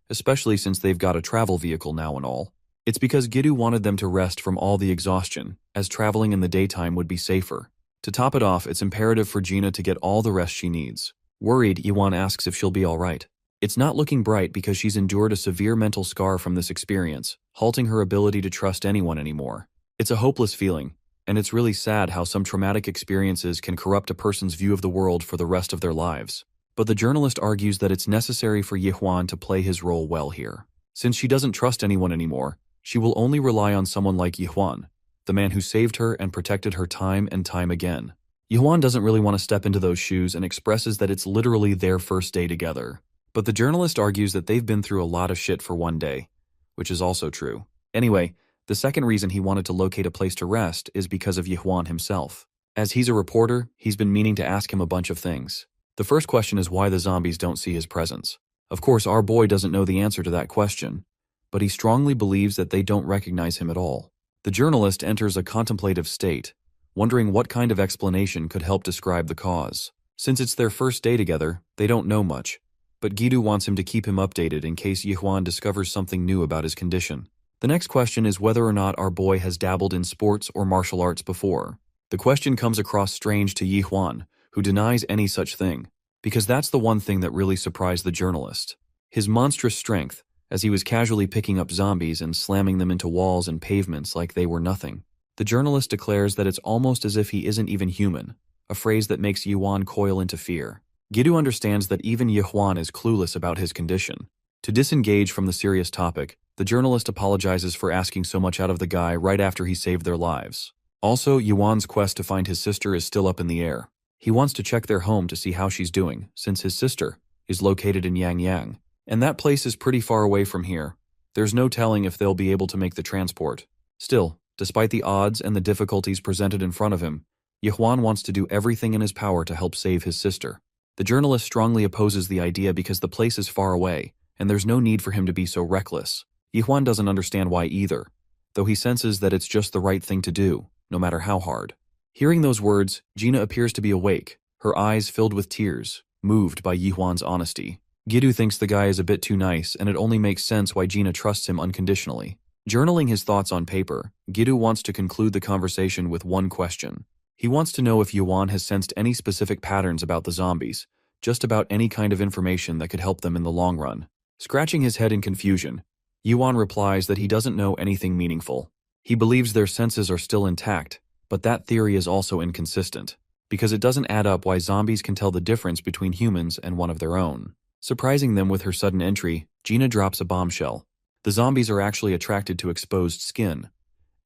Speaker 1: especially since they've got a travel vehicle now and all. It's because Gidu wanted them to rest from all the exhaustion, as traveling in the daytime would be safer. To top it off, it's imperative for Gina to get all the rest she needs. Worried, Yihwan asks if she'll be alright. It's not looking bright because she's endured a severe mental scar from this experience, halting her ability to trust anyone anymore. It's a hopeless feeling, and it's really sad how some traumatic experiences can corrupt a person's view of the world for the rest of their lives. But the journalist argues that it's necessary for Yihwan to play his role well here. Since she doesn't trust anyone anymore, she will only rely on someone like Yihwan, the man who saved her and protected her time and time again. Yihwan doesn't really want to step into those shoes and expresses that it's literally their first day together. But the journalist argues that they've been through a lot of shit for one day, which is also true. Anyway, the second reason he wanted to locate a place to rest is because of Yihwan himself. As he's a reporter, he's been meaning to ask him a bunch of things. The first question is why the zombies don't see his presence. Of course, our boy doesn't know the answer to that question, but he strongly believes that they don't recognize him at all. The journalist enters a contemplative state, wondering what kind of explanation could help describe the cause. Since it's their first day together, they don't know much, but Gidu wants him to keep him updated in case Yihwan discovers something new about his condition. The next question is whether or not our boy has dabbled in sports or martial arts before. The question comes across strange to Yihwan, who denies any such thing, because that's the one thing that really surprised the journalist. His monstrous strength, as he was casually picking up zombies and slamming them into walls and pavements like they were nothing. The journalist declares that it's almost as if he isn't even human, a phrase that makes Yihwan coil into fear. Gidu understands that even Yihwan is clueless about his condition. To disengage from the serious topic, the journalist apologizes for asking so much out of the guy right after he saved their lives. Also, Yihwan's quest to find his sister is still up in the air. He wants to check their home to see how she's doing, since his sister is located in Yangyang, and that place is pretty far away from here. There's no telling if they'll be able to make the transport. Still, despite the odds and the difficulties presented in front of him, Yihwan wants to do everything in his power to help save his sister. The journalist strongly opposes the idea because the place is far away, and there's no need for him to be so reckless. Yihwan doesn't understand why either, though he senses that it's just the right thing to do, no matter how hard. Hearing those words, Gina appears to be awake, her eyes filled with tears, moved by Yihwan's honesty. Gidu thinks the guy is a bit too nice, and it only makes sense why Gina trusts him unconditionally. Journaling his thoughts on paper, Gidu wants to conclude the conversation with one question. He wants to know if Yihwan has sensed any specific patterns about the zombies, just about any kind of information that could help them in the long run. Scratching his head in confusion, Yihwan replies that he doesn't know anything meaningful. He believes their senses are still intact, But that theory is also inconsistent, because it doesn't add up why zombies can tell the difference between humans and one of their own. Surprising them with her sudden entry, Gina drops a bombshell. The zombies are actually attracted to exposed skin,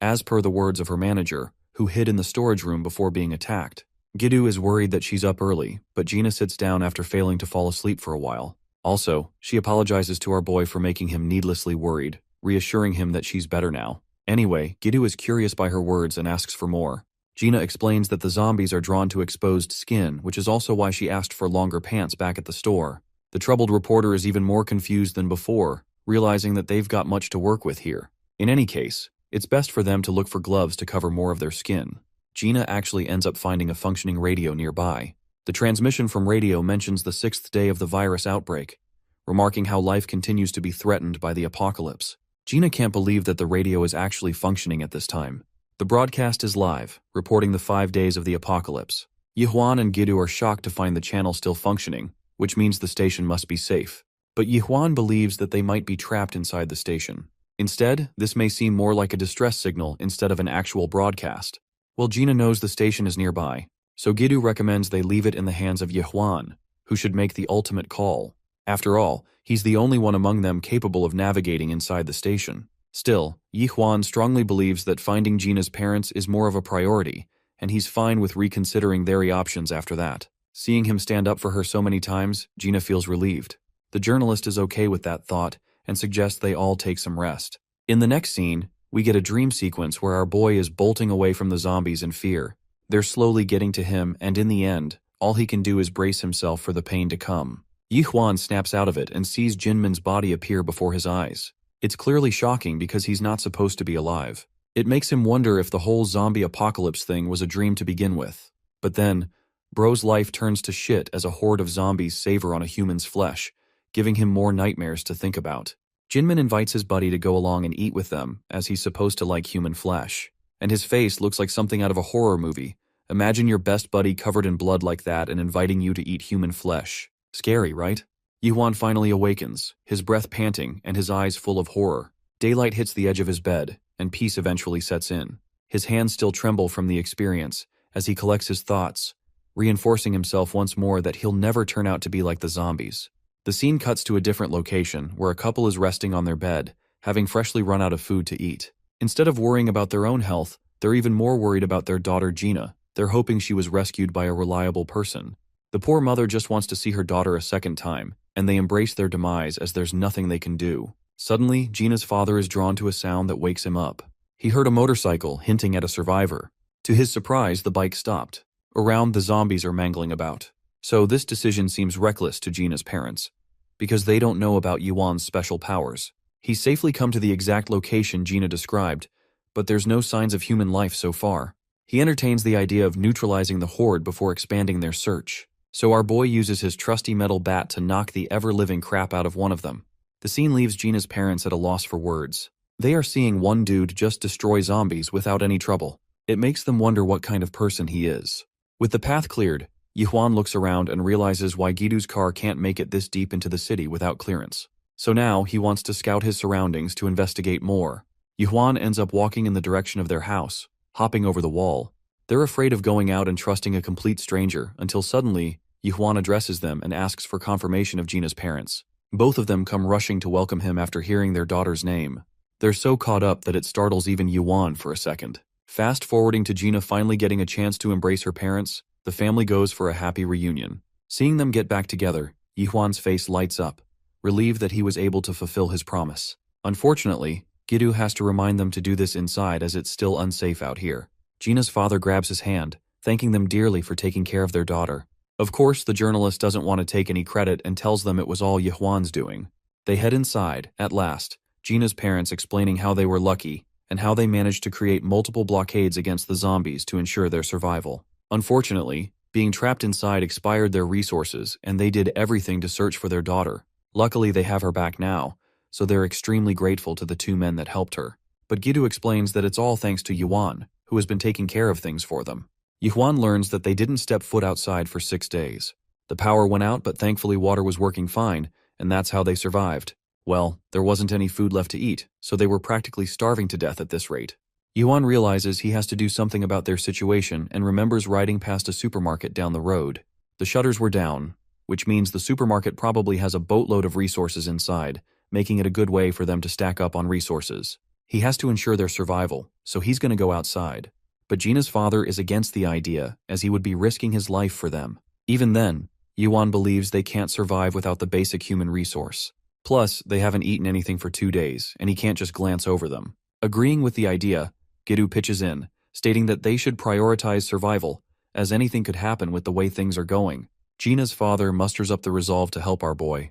Speaker 1: as per the words of her manager, who hid in the storage room before being attacked. Gidu is worried that she's up early, but Gina sits down after failing to fall asleep for a while. Also, she apologizes to our boy for making him needlessly worried, reassuring him that she's better now. Anyway, Gidu is curious by her words and asks for more. Gina explains that the zombies are drawn to exposed skin, which is also why she asked for longer pants back at the store. The troubled reporter is even more confused than before, realizing that they've got much to work with here. In any case, it's best for them to look for gloves to cover more of their skin. Gina actually ends up finding a functioning radio nearby. The transmission from radio mentions the 6th day of the virus outbreak, remarking how life continues to be threatened by the apocalypse. Gina can't believe that the radio is actually functioning at this time. The broadcast is live, reporting the 5 days of the apocalypse. Yihwan and Gidu are shocked to find the channel still functioning, which means the station must be safe. But Yihwan believes that they might be trapped inside the station. Instead, this may seem more like a distress signal instead of an actual broadcast. Well, Gina knows the station is nearby, so Gidu recommends they leave it in the hands of Yihwan, who should make the ultimate call. After all, he's the only one among them capable of navigating inside the station. Still, Yihwan strongly believes that finding Gina's parents is more of a priority, and he's fine with reconsidering their options after that. Seeing him stand up for her so many times, Gina feels relieved. The journalist is okay with that thought and suggests they all take some rest. In the next scene, we get a dream sequence where our boy is bolting away from the zombies in fear. They're slowly getting to him, and in the end, all he can do is brace himself for the pain to come. Yihwan snaps out of it and sees Jinmin's body appear before his eyes. It's clearly shocking because he's not supposed to be alive. It makes him wonder if the whole zombie apocalypse thing was a dream to begin with. But then, Bro's life turns to shit as a horde of zombies savor on a human's flesh, giving him more nightmares to think about. Jinmin invites his buddy to go along and eat with them, as he's supposed to like human flesh. And his face looks like something out of a horror movie. Imagine your best buddy covered in blood like that and inviting you to eat human flesh. Scary, right? Yihwan finally awakens, his breath panting and his eyes full of horror. Daylight hits the edge of his bed, and peace eventually sets in. His hands still tremble from the experience as he collects his thoughts, reinforcing himself once more that he'll never turn out to be like the zombies. The scene cuts to a different location where a couple is resting on their bed, having freshly run out of food to eat. Instead of worrying about their own health, they're even more worried about their daughter Gina. They're hoping she was rescued by a reliable person. The poor mother just wants to see her daughter a second time, and they embrace their demise as there's nothing they can do. Suddenly, Gina's father is drawn to a sound that wakes him up. He heard a motorcycle hinting at a survivor. To his surprise, the bike stopped. Around, the zombies are mangling about. So this decision seems reckless to Gina's parents, because they don't know about Yuan's special powers. He's safely come to the exact location Gina described, but there's no signs of human life so far. He entertains the idea of neutralizing the horde before expanding their search. So our boy uses his trusty metal bat to knock the ever-living crap out of one of them. The scene leaves Gina's parents at a loss for words. They are seeing one dude just destroy zombies without any trouble. It makes them wonder what kind of person he is. With the path cleared, Yihwan looks around and realizes why Gidu's car can't make it this deep into the city without clearance. So now he wants to scout his surroundings to investigate more. Yihwan ends up walking in the direction of their house, hopping over the wall. They're afraid of going out and trusting a complete stranger until suddenly, Yihwan addresses them and asks for confirmation of Gina's parents. Both of them come rushing to welcome him after hearing their daughter's name. They're so caught up that it startles even Yihwan for a second. Fast forwarding to Gina finally getting a chance to embrace her parents, the family goes for a happy reunion. Seeing them get back together, Yihwan's face lights up, relieved that he was able to fulfill his promise. Unfortunately, Gidu has to remind them to do this inside as it's still unsafe out here. Gina's father grabs his hand, thanking them dearly for taking care of their daughter. Of course, the journalist doesn't want to take any credit and tells them it was all Yihwan's doing. They head inside, at last, Gina's parents explaining how they were lucky and how they managed to create multiple blockades against the zombies to ensure their survival. Unfortunately, being trapped inside expired their resources and they did everything to search for their daughter. Luckily, they have her back now, so they're extremely grateful to the two men that helped her. But Gidu explains that it's all thanks to Yuan, who has been taking care of things for them. Yuan learns that they didn't step foot outside for 6 days. The power went out, but thankfully water was working fine, and that's how they survived. Well, there wasn't any food left to eat, so they were practically starving to death at this rate. Yuan realizes he has to do something about their situation and remembers riding past a supermarket down the road. The shutters were down, which means the supermarket probably has a boatload of resources inside, making it a good way for them to stack up on resources. He has to ensure their survival, so he's going to go outside. But Gina's father is against the idea, as he would be risking his life for them. Even then, Yuan believes they can't survive without the basic human resource. Plus, they haven't eaten anything for 2 days, and he can't just glance over them. Agreeing with the idea, Gidu pitches in, stating that they should prioritize survival, as anything could happen with the way things are going. Gina's father musters up the resolve to help our boy.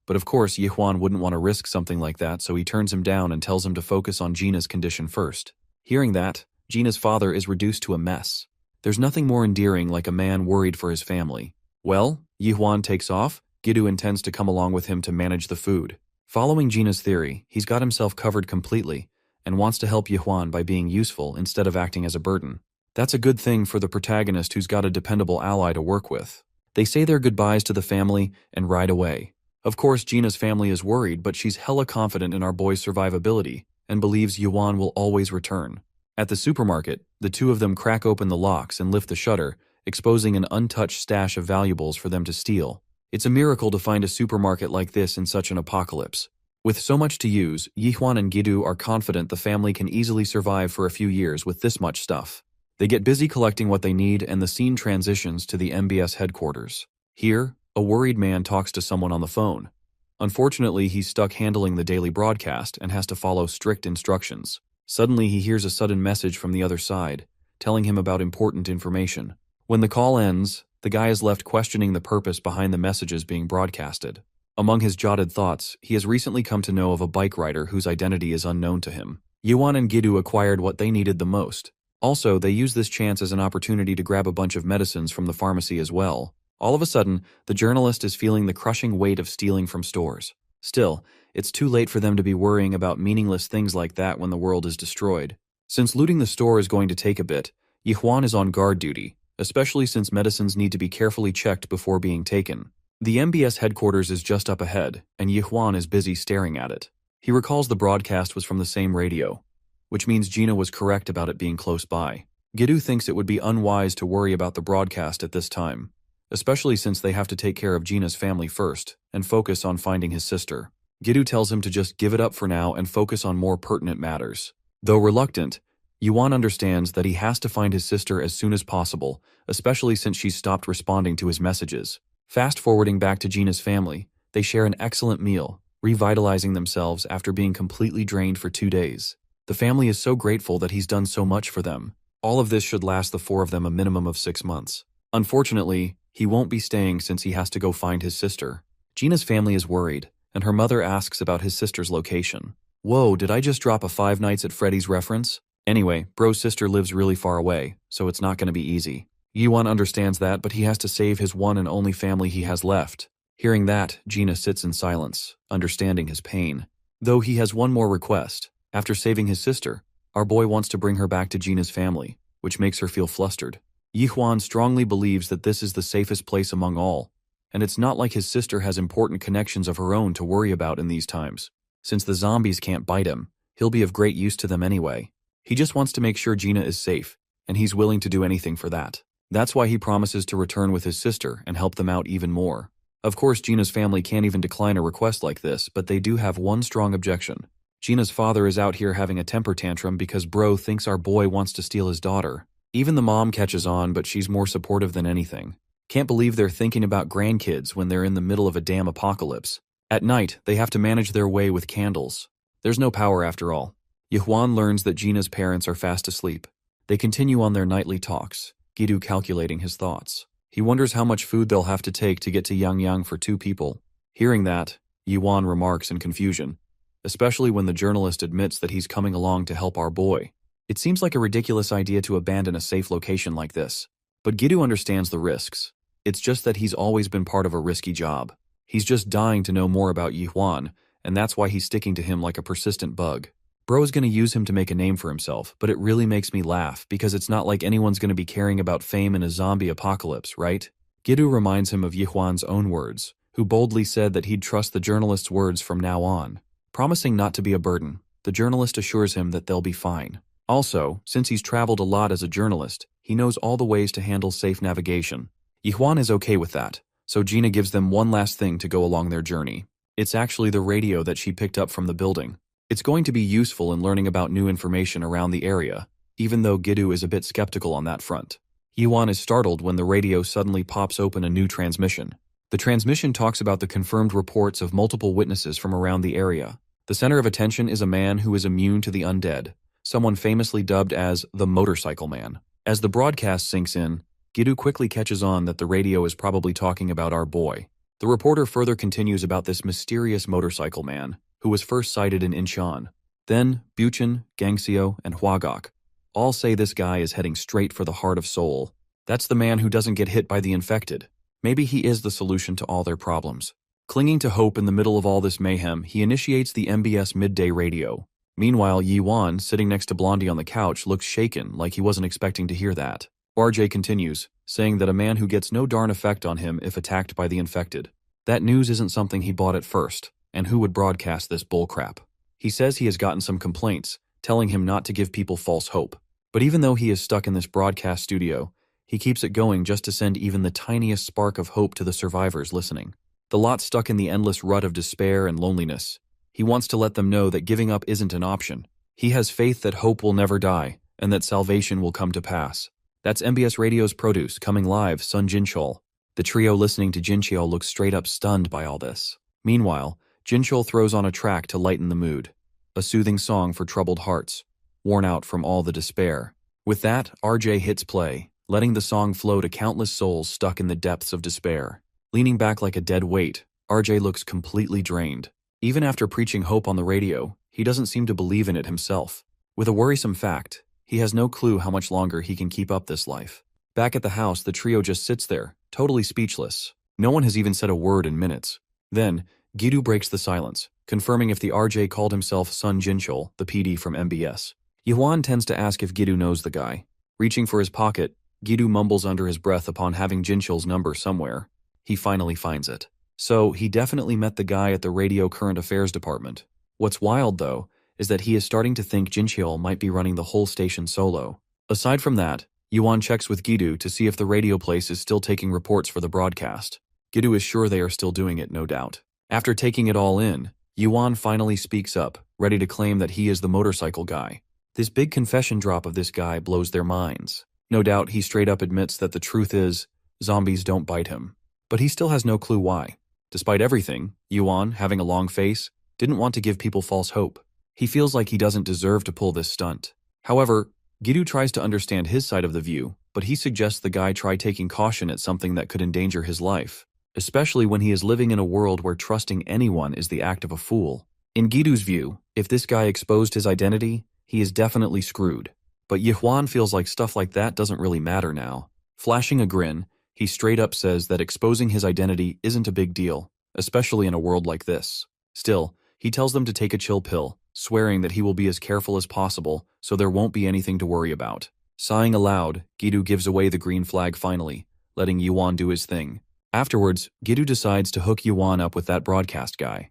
Speaker 1: But of course, Yuan wouldn't want to risk something like that, so he turns him down and tells him to focus on Gina's condition first. Hearing that, Gina's father is reduced to a mess. There's nothing more endearing like a man worried for his family. Well, Yuan takes off. Gidu intends to come along with him to manage the food. Following Gina's theory, he's got himself covered completely and wants to help Yuan by being useful instead of acting as a burden. That's a good thing for the protagonist who's got a dependable ally to work with. They say their goodbyes to the family and ride away. Of course, Gina's family is worried, but she's hella confident in our boy's survivability and believes Yuan will always return. At the supermarket, the two of them crack open the locks and lift the shutter, exposing an untouched stash of valuables for them to steal. It's a miracle to find a supermarket like this in such an apocalypse. With so much to use, Yuan and Gidu are confident the family can easily survive for a few years with this much stuff. They get busy collecting what they need, and the scene transitions to the MBS headquarters. Here, a worried man talks to someone on the phone. Unfortunately, he's stuck handling the daily broadcast and has to follow strict instructions. Suddenly, he hears a sudden message from the other side, telling him about important information. When the call ends, the guy is left questioning the purpose behind the messages being broadcasted. Among his jotted thoughts, he has recently come to know of a bike rider whose identity is unknown to him. Yuan and Gidu acquired what they needed the most. Also, they use this chance as an opportunity to grab a bunch of medicines from the pharmacy as well. All of a sudden, the journalist is feeling the crushing weight of stealing from stores. Still, it's too late for them to be worrying about meaningless things like that when the world is destroyed. Since looting the store is going to take a bit, Yuan is on guard duty, especially since medicines need to be carefully checked before being taken. The MBS headquarters is just up ahead, and Yuan is busy staring at it. He recalls the broadcast was from the same radio, which means Gina was correct about it being close by. Gidu thinks it would be unwise to worry about the broadcast at this time, especially since they have to take care of Gina's family first and focus on finding his sister. Gidu tells him to just give it up for now and focus on more pertinent matters. Though reluctant, Yuan understands that he has to find his sister as soon as possible, especially since she's stopped responding to his messages. Fast-forwarding back to Gina's family, they share an excellent meal, revitalizing themselves after being completely drained for 2 days. The family is so grateful that he's done so much for them. All of this should last the four of them a minimum of 6 months. Unfortunately, he won't be staying since he has to go find his sister. Gina's family is worried, and her mother asks about his sister's location. Whoa, did I just drop a Five Nights at Freddy's reference? Anyway, bro's sister lives really far away, so it's not going to be easy. Yuan understands that, but he has to save his one and only family he has left. Hearing that, Gina sits in silence, understanding his pain. Though he has one more request. After saving his sister, our boy wants to bring her back to Gina's family, which makes her feel flustered. Yuan strongly believes that this is the safest place among all, and it's not like his sister has important connections of her own to worry about in these times. Since the zombies can't bite him, he'll be of great use to them anyway. He just wants to make sure Gina is safe, and he's willing to do anything for that. That's why he promises to return with his sister and help them out even more. Of course, Gina's family can't even decline a request like this, but they do have one strong objection. Gina's father is out here having a temper tantrum because bro thinks our boy wants to steal his daughter. Even the mom catches on, but she's more supportive than anything. Can't believe they're thinking about grandkids when they're in the middle of a damn apocalypse. At night, they have to manage their way with candles. There's no power after all. Yuan learns that Gina's parents are fast asleep. They continue on their nightly talks, Gidu calculating his thoughts. He wonders how much food they'll have to take to get to Yangyang for 2 people. Hearing that, Yuan remarks in confusion, especially when the journalist admits that he's coming along to help our boy. It seems like a ridiculous idea to abandon a safe location like this, but Gidu understands the risks. It's just that he's always been part of a risky job. He's just dying to know more about Yuan, and that's why he's sticking to him like a persistent bug. Bro is going to use him to make a name for himself, but it really makes me laugh because it's not like anyone's going to be caring about fame in a zombie apocalypse, right? Gidu reminds him of Yuan's own words, who boldly said that he'd trust the journalist's words from now on. Promising not to be a burden, the journalist assures him that they'll be fine. Also, since he's traveled a lot as a journalist, he knows all the ways to handle safe navigation. Yihuan is okay with that, so Gina gives them one last thing to go along their journey. It's actually the radio that she picked up from the building. It's going to be useful in learning about new information around the area, even though Gidu is a bit skeptical on that front. Yihuan is startled when the radio suddenly pops open a new transmission. The transmission talks about the confirmed reports of multiple witnesses from around the area. The center of attention is a man who is immune to the undead, someone famously dubbed as the Motorcycle Man. As the broadcast sinks in, Gidu quickly catches on that the radio is probably talking about our boy. The reporter further continues about this mysterious motorcycle man, who was first sighted in Incheon. Then, Buchan, Gangseo, and Hwagok all say this guy is heading straight for the heart of Seoul. That's the man who doesn't get hit by the infected. Maybe he is the solution to all their problems. Clinging to hope in the middle of all this mayhem, he initiates the MBS midday radio. Meanwhile, Yihuan, sitting next to Blondie on the couch, looks shaken like he wasn't expecting to hear that. RJ continues, saying that a man who gets no darn effect on him if attacked by the infected. That news isn't something he bought at first, and who would broadcast this bullcrap? He says he has gotten some complaints, telling him not to give people false hope. But even though he is stuck in this broadcast studio, he keeps it going just to send even the tiniest spark of hope to the survivors listening. The lot stuck in the endless rut of despair and loneliness. He wants to let them know that giving up isn't an option. He has faith that hope will never die, and that salvation will come to pass. That's MBS Radio's produce, coming live, Sun Jinchul. The trio listening to Jincheol looks straight up stunned by all this. Meanwhile, Jinchul throws on a track to lighten the mood. A soothing song for troubled hearts, worn out from all the despair. With that, RJ hits play, letting the song flow to countless souls stuck in the depths of despair. Leaning back like a dead weight, RJ looks completely drained. Even after preaching hope on the radio, he doesn't seem to believe in it himself. With a worrisome fact, he has no clue how much longer he can keep up this life. Back at the house, the trio just sits there, totally speechless. No one has even said a word in minutes. Then, Gidu breaks the silence, confirming if the RJ called himself Sun Jinchul, the PD from MBS. Yihuan tends to ask if Gidu knows the guy. Reaching for his pocket, Gidu mumbles under his breath upon having Jinchul's number somewhere. He finally finds it. So, he definitely met the guy at the Radio Current Affairs department. What's wild, though, is that he is starting to think Jincheol might be running the whole station solo. Aside from that, Yuan checks with Gidu to see if the radio place is still taking reports for the broadcast. Gidu is sure they are still doing it, no doubt. After taking it all in, Yuan finally speaks up, ready to claim that he is the motorcycle guy. This big confession drop of this guy blows their minds. No doubt he straight up admits that the truth is, zombies don't bite him. But he still has no clue why. Despite everything, Yuan, having a long face, didn't want to give people false hope. He feels like he doesn't deserve to pull this stunt. However, Gidu tries to understand his side of the view, but he suggests the guy try taking caution at something that could endanger his life, especially when he is living in a world where trusting anyone is the act of a fool. In Gidu's view, if this guy exposed his identity, he is definitely screwed. But Yihuan feels like stuff like that doesn't really matter now. Flashing a grin, he straight up says that exposing his identity isn't a big deal, especially in a world like this. Still, he tells them to take a chill pill, swearing that he will be as careful as possible so there won't be anything to worry about. Sighing aloud, Gidu gives away the green flag finally, letting Yuan do his thing. Afterwards, Gidu decides to hook Yuan up with that broadcast guy.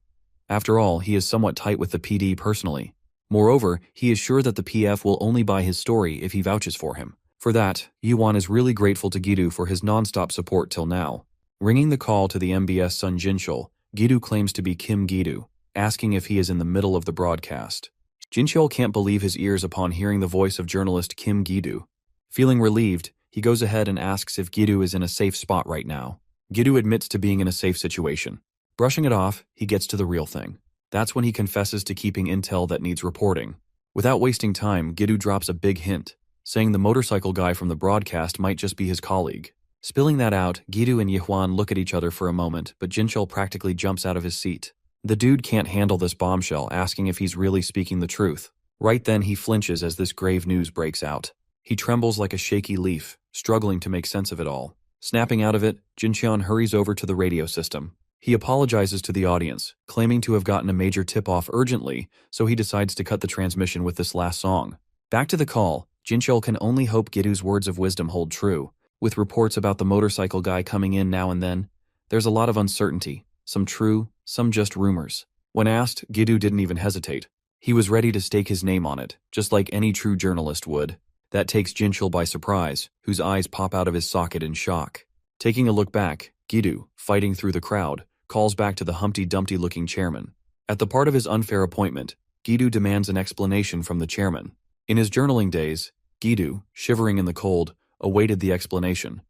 Speaker 1: After all, he is somewhat tight with the PD personally. Moreover, he is sure that the PF will only buy his story if he vouches for him. For that, Yuan is really grateful to Gidu for his non-stop support till now. Ringing the call to the MBS Sun Jinchul, Gidu claims to be Kim Gidu, asking if he is in the middle of the broadcast. Jinchul can't believe his ears upon hearing the voice of journalist Kim Gidu. Feeling relieved, he goes ahead and asks if Gidu is in a safe spot right now. Gidu admits to being in a safe situation. Brushing it off, he gets to the real thing. That's when he confesses to keeping intel that needs reporting. Without wasting time, Gidu drops a big hint, saying the motorcycle guy from the broadcast might just be his colleague. Spilling that out, Gidu and Yihuan look at each other for a moment, but Jinchul practically jumps out of his seat. The dude can't handle this bombshell, asking if he's really speaking the truth. Right then he flinches as this grave news breaks out. He trembles like a shaky leaf, struggling to make sense of it all. Snapping out of it, Jincheon hurries over to the radio system. He apologizes to the audience, claiming to have gotten a major tip-off urgently, so he decides to cut the transmission with this last song. Back to the call, Jincheol can only hope Gidu's words of wisdom hold true. With reports about the motorcycle guy coming in now and then, there's a lot of uncertainty, some true, some just rumors. When asked, Gidu didn't even hesitate. He was ready to stake his name on it, just like any true journalist would. That takes Jinchul by surprise, whose eyes pop out of his socket in shock. Taking a look back, Gidu, fighting through the crowd, calls back to the Humpty Dumpty-looking chairman. At the part of his unfair appointment, Gidu demands an explanation from the chairman. In his journaling days, Gidu, shivering in the cold, awaited the explanation.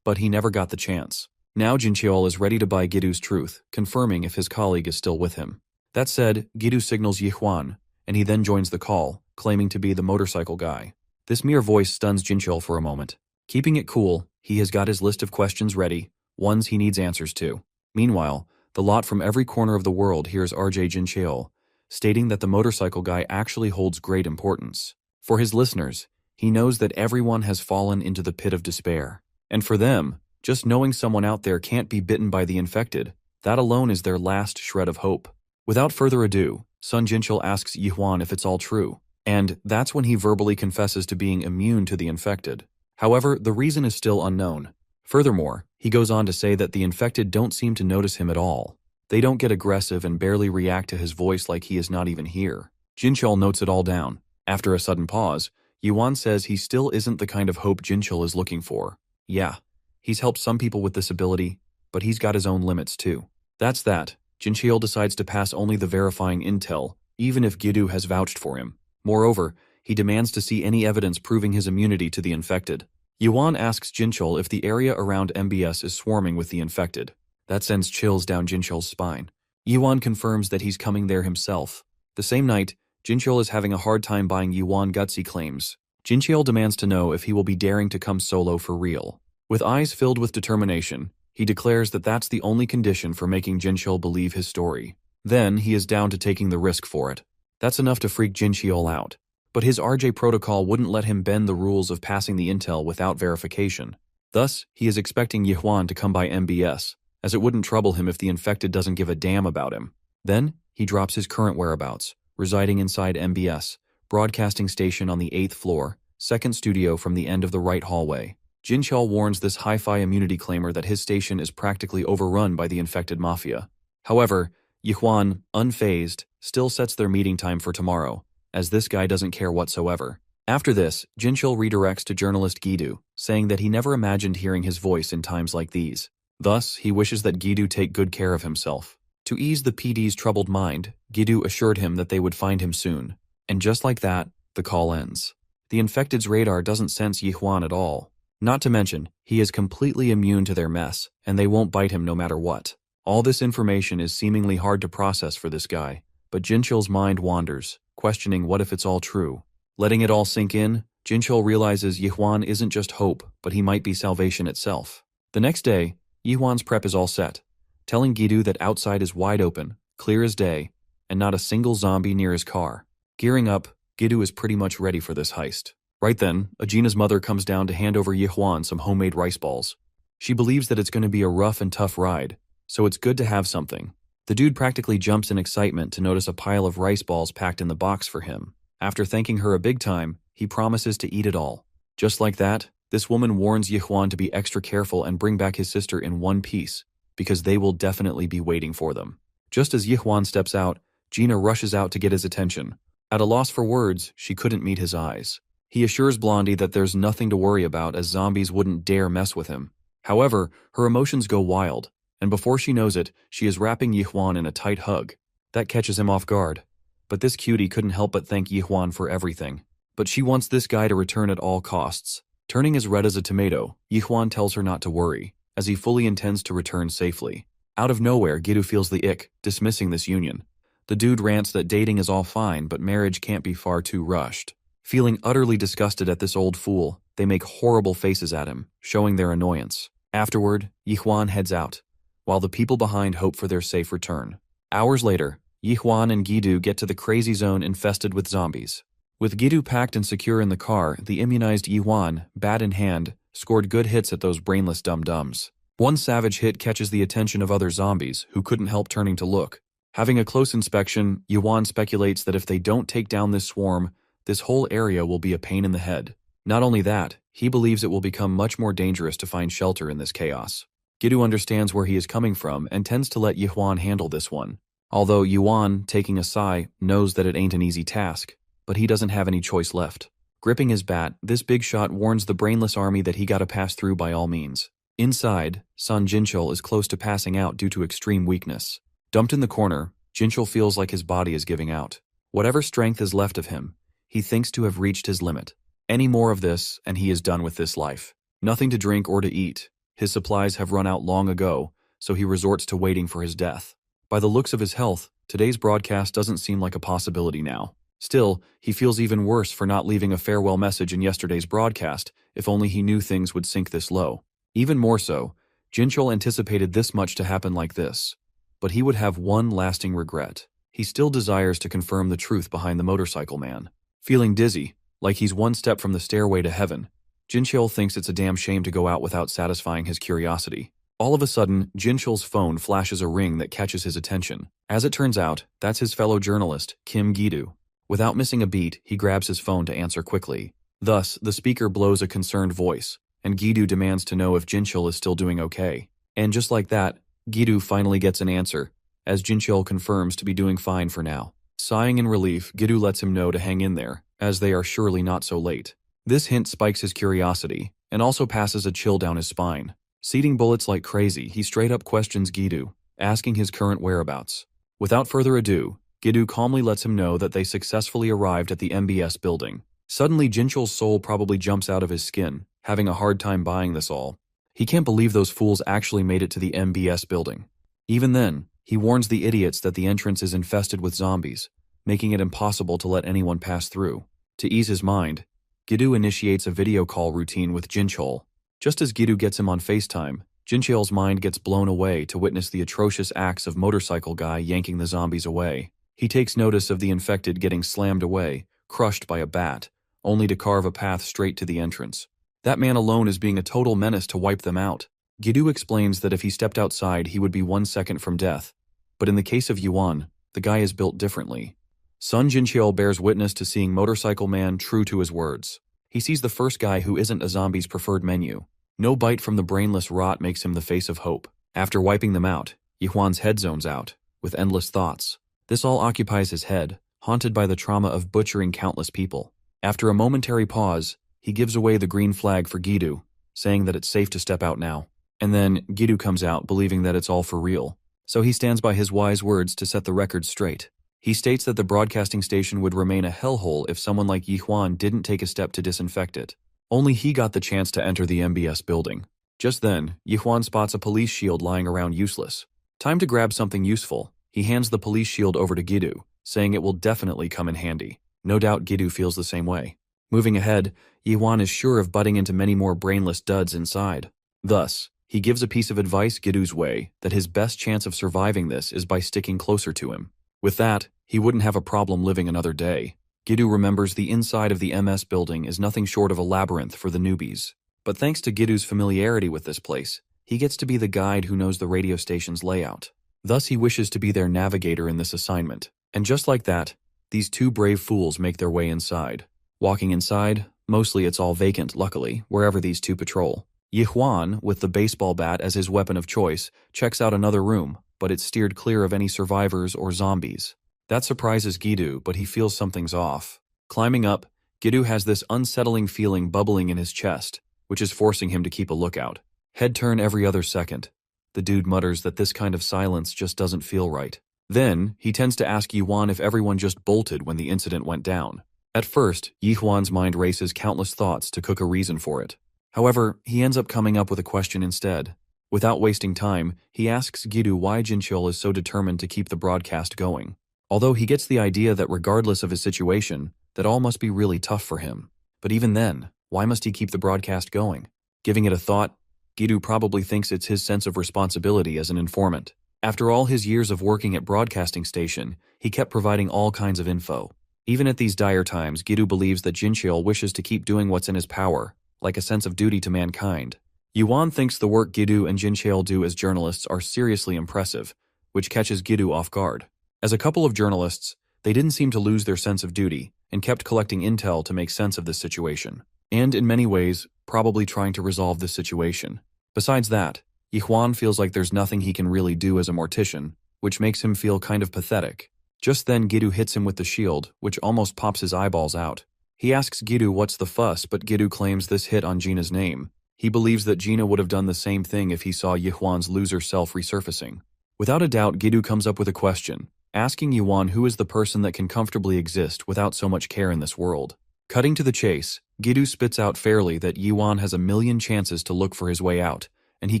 Speaker 1: But he never got the chance. Now Jinchul is ready to buy Gidu's truth, confirming if his colleague is still with him. That said, Gidu signals Yihwan, and he then joins the call, claiming to be the motorcycle guy. This mere voice stuns Jinchul for a moment. Keeping it cool, he has got his list of questions ready, ones he needs answers to. Meanwhile, the lot from every corner of the world hears RJ Jinchul, stating that the motorcycle guy actually holds great importance. For his listeners, he knows that everyone has fallen into the pit of despair. And for them, just knowing someone out there can't be bitten by the infected, that alone is their last shred of hope. Without further ado, Sun Jinchul asks Yihwan if it's all true, and that's when he verbally confesses to being immune to the infected. However, the reason is still unknown. Furthermore, he goes on to say that the infected don't seem to notice him at all. They don't get aggressive and barely react to his voice like he is not even here. Jinchul notes it all down. After a sudden pause, Yihwan says he still isn't the kind of hope Jinchul is looking for. Yeah, he's helped some people with this ability, but he's got his own limits too. That's that. Jinchul decides to pass only the verifying intel, even if Gidu has vouched for him. Moreover, he demands to see any evidence proving his immunity to the infected. Yihwan asks Jinchul if the area around MBS is swarming with the infected. That sends chills down Jinchul's spine. Yihwan confirms that he's coming there himself. The same night, Jinchul is having a hard time buying Yihwan gutsy claims. Jinchul demands to know if he will be daring to come solo for real. With eyes filled with determination, he declares that that's the only condition for making Jinchul believe his story. Then he is down to taking the risk for it. That's enough to freak Jinchul out. But his RJ protocol wouldn't let him bend the rules of passing the intel without verification. Thus, he is expecting Yihwan to come by MBS, as it wouldn't trouble him if the infected doesn't give a damn about him. Then, he drops his current whereabouts, residing inside MBS, broadcasting station on the 8th floor, second studio from the end of the right hallway. Jinchul warns this hi-fi immunity claimer that his station is practically overrun by the infected mafia. However, Yihwan, unfazed, still sets their meeting time for tomorrow, as this guy doesn't care whatsoever. After this, Jinchul redirects to journalist Gidu, saying that he never imagined hearing his voice in times like these. Thus, he wishes that Gidu take good care of himself. To ease the PD's troubled mind, Gidu assured him that they would find him soon. And just like that, the call ends. The infected's radar doesn't sense Yihwan at all. Not to mention, he is completely immune to their mess, and they won't bite him no matter what. All this information is seemingly hard to process for this guy, but Jinchul's mind wanders, questioning what if it's all true. Letting it all sink in, Jinchul realizes Yihwan isn't just hope, but he might be salvation itself. The next day, Yihwan's prep is all set, telling Gidu that outside is wide open, clear as day, and not a single zombie near his car. Gearing up, Gidu is pretty much ready for this heist. Right then, Ajina's mother comes down to hand over Yihwan some homemade rice balls. She believes that it's going to be a rough and tough ride, so it's good to have something. The dude practically jumps in excitement to notice a pile of rice balls packed in the box for him. After thanking her a big time, he promises to eat it all. Just like that, this woman warns Yihwan to be extra careful and bring back his sister in one piece, because they will definitely be waiting for them. Just as Yihwan steps out, Gina rushes out to get his attention. At a loss for words, she couldn't meet his eyes. He assures Blondie that there's nothing to worry about as zombies wouldn't dare mess with him. However, her emotions go wild, and before she knows it, she is wrapping Yihwan in a tight hug. That catches him off guard. But this cutie couldn't help but thank Yihwan for everything. But she wants this guy to return at all costs. Turning as red as a tomato, Yihwan tells her not to worry, as he fully intends to return safely. Out of nowhere, Gidu feels the ick, dismissing this union. The dude rants that dating is all fine, but marriage can't be far too rushed. Feeling utterly disgusted at this old fool, they make horrible faces at him, showing their annoyance. Afterward, Yihwan heads out, while the people behind hope for their safe return. Hours later, Yihwan and Gidu get to the crazy zone infested with zombies. With Gidu packed and secure in the car, the immunized Yihwan, bat in hand, scored good hits at those brainless dum-dums. One savage hit catches the attention of other zombies, who couldn't help turning to look. Having a close inspection, Yihwan speculates that if they don't take down this swarm, this whole area will be a pain in the head. Not only that, he believes it will become much more dangerous to find shelter in this chaos. Gidu understands where he is coming from and tends to let Yihwan handle this one. Although Yuan, taking a sigh, knows that it ain't an easy task, but he doesn't have any choice left. Gripping his bat, this big shot warns the brainless army that he gotta pass through by all means. Inside, Sun Jinchul is close to passing out due to extreme weakness. Dumped in the corner, Jinchul feels like his body is giving out. Whatever strength is left of him, he thinks to have reached his limit. Any more of this, and he is done with this life. Nothing to drink or to eat. His supplies have run out long ago, so he resorts to waiting for his death. By the looks of his health, today's broadcast doesn't seem like a possibility now. Still, he feels even worse for not leaving a farewell message in yesterday's broadcast, if only he knew things would sink this low. Even more so, Jinchul anticipated this much to happen like this. But he would have one lasting regret. He still desires to confirm the truth behind the motorcycle man. Feeling dizzy, like he's one step from the stairway to heaven, Jinchul thinks it's a damn shame to go out without satisfying his curiosity. All of a sudden, Jinchul's phone flashes a ring that catches his attention. As it turns out, that's his fellow journalist, Kim Gi-do. Without missing a beat, he grabs his phone to answer quickly. Thus, the speaker blows a concerned voice, and Gi-do demands to know if Jinchul is still doing okay. And just like that, Gi-do finally gets an answer, as Jinchul confirms to be doing fine for now. Sighing in relief, Gi-do lets him know to hang in there, as they are surely not so late. This hint spikes his curiosity, and also passes a chill down his spine. Seeding bullets like crazy, he straight up questions Gi-do, asking his current whereabouts. Without further ado, Gi-do calmly lets him know that they successfully arrived at the MBS building. Suddenly, Jinchul's soul probably jumps out of his skin, having a hard time buying this all. He can't believe those fools actually made it to the MBS building. Even then, he warns the idiots that the entrance is infested with zombies, making it impossible to let anyone pass through. To ease his mind, Gi-do initiates a video call routine with Jinchul. Just as Gi-do gets him on FaceTime, Jinchul's mind gets blown away to witness the atrocious acts of motorcycle guy yanking the zombies away. He takes notice of the infected getting slammed away, crushed by a bat, only to carve a path straight to the entrance. That man alone is being a total menace to wipe them out. Gi-do explains that if he stepped outside, he would be 1 second from death. But in the case of Yuan, the guy is built differently. Sun Jinchul bears witness to seeing Motorcycle Man true to his words. He sees the first guy who isn't a zombie's preferred menu. No bite from the brainless rot makes him the face of hope. After wiping them out, Yuan's head zones out, with endless thoughts. This all occupies his head, haunted by the trauma of butchering countless people. After a momentary pause, he gives away the green flag for Gi-do, saying that it's safe to step out now. And then Gi-do comes out believing that it's all for real. So he stands by his wise words to set the record straight. He states that the broadcasting station would remain a hellhole if someone like Yuan didn't take a step to disinfect it. Only he got the chance to enter the MBS building. Just then, Yuan spots a police shield lying around useless. Time to grab something useful. He hands the police shield over to Gi-do, saying it will definitely come in handy. No doubt Gi-do feels the same way. Moving ahead, Yuan is sure of butting into many more brainless duds inside. Thus, he gives a piece of advice Gi-do's way that his best chance of surviving this is by sticking closer to him. With that, he wouldn't have a problem living another day. Gi-do remembers the inside of the MS building is nothing short of a labyrinth for the newbies. But thanks to Gi-do's familiarity with this place, he gets to be the guide who knows the radio station's layout. Thus he wishes to be their navigator in this assignment. And just like that, these two brave fools make their way inside. Walking inside, mostly it's all vacant, luckily, wherever these two patrol. Yuan, with the baseball bat as his weapon of choice, checks out another room, but it's steered clear of any survivors or zombies. That surprises Gi-do, but he feels something's off. Climbing up, Gi-do has this unsettling feeling bubbling in his chest, which is forcing him to keep a lookout. Head turn every other second. The dude mutters that this kind of silence just doesn't feel right. Then, he tends to ask Yuan if everyone just bolted when the incident went down. At first, Yuan's mind races countless thoughts to cook a reason for it. However, he ends up coming up with a question instead. Without wasting time, he asks Gi-do why Jinchul is so determined to keep the broadcast going. Although he gets the idea that regardless of his situation, that all must be really tough for him. But even then, why must he keep the broadcast going? Giving it a thought, Gi-do probably thinks it's his sense of responsibility as an informant. After all his years of working at broadcasting station, he kept providing all kinds of info. Even at these dire times, Gi-do believes that Jinchul wishes to keep doing what's in his power, like a sense of duty to mankind. Yuan thinks the work Gi-do and Jinchul do as journalists are seriously impressive, which catches Gi-do off guard. As a couple of journalists, they didn't seem to lose their sense of duty and kept collecting intel to make sense of this situation. And in many ways, probably trying to resolve this situation. Besides that, Yuan feels like there's nothing he can really do as a mortician, which makes him feel kind of pathetic. Just then Gidu hits him with the shield, which almost pops his eyeballs out. He asks Gidu what's the fuss, but Gidu claims this hit on Gina's name. He believes that Gina would have done the same thing if he saw Yuan's loser self resurfacing. Without a doubt, Gidu comes up with a question, asking Yuan who is the person that can comfortably exist without so much care in this world. Cutting to the chase, Gidu spits out fairly that Yuan has a million chances to look for his way out, and he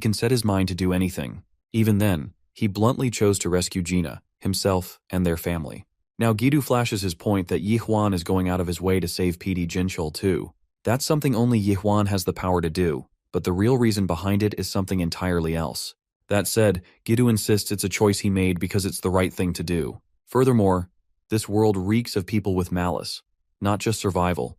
Speaker 1: can set his mind to do anything. Even then, he bluntly chose to rescue Gina, himself, and their family. Now Gidu flashes his point that Yuan is going out of his way to save PD Jinchul too. That's something only Yuan has the power to do, but the real reason behind it is something entirely else. That said, Gidu insists it's a choice he made because it's the right thing to do. Furthermore, this world reeks of people with malice, not just survival.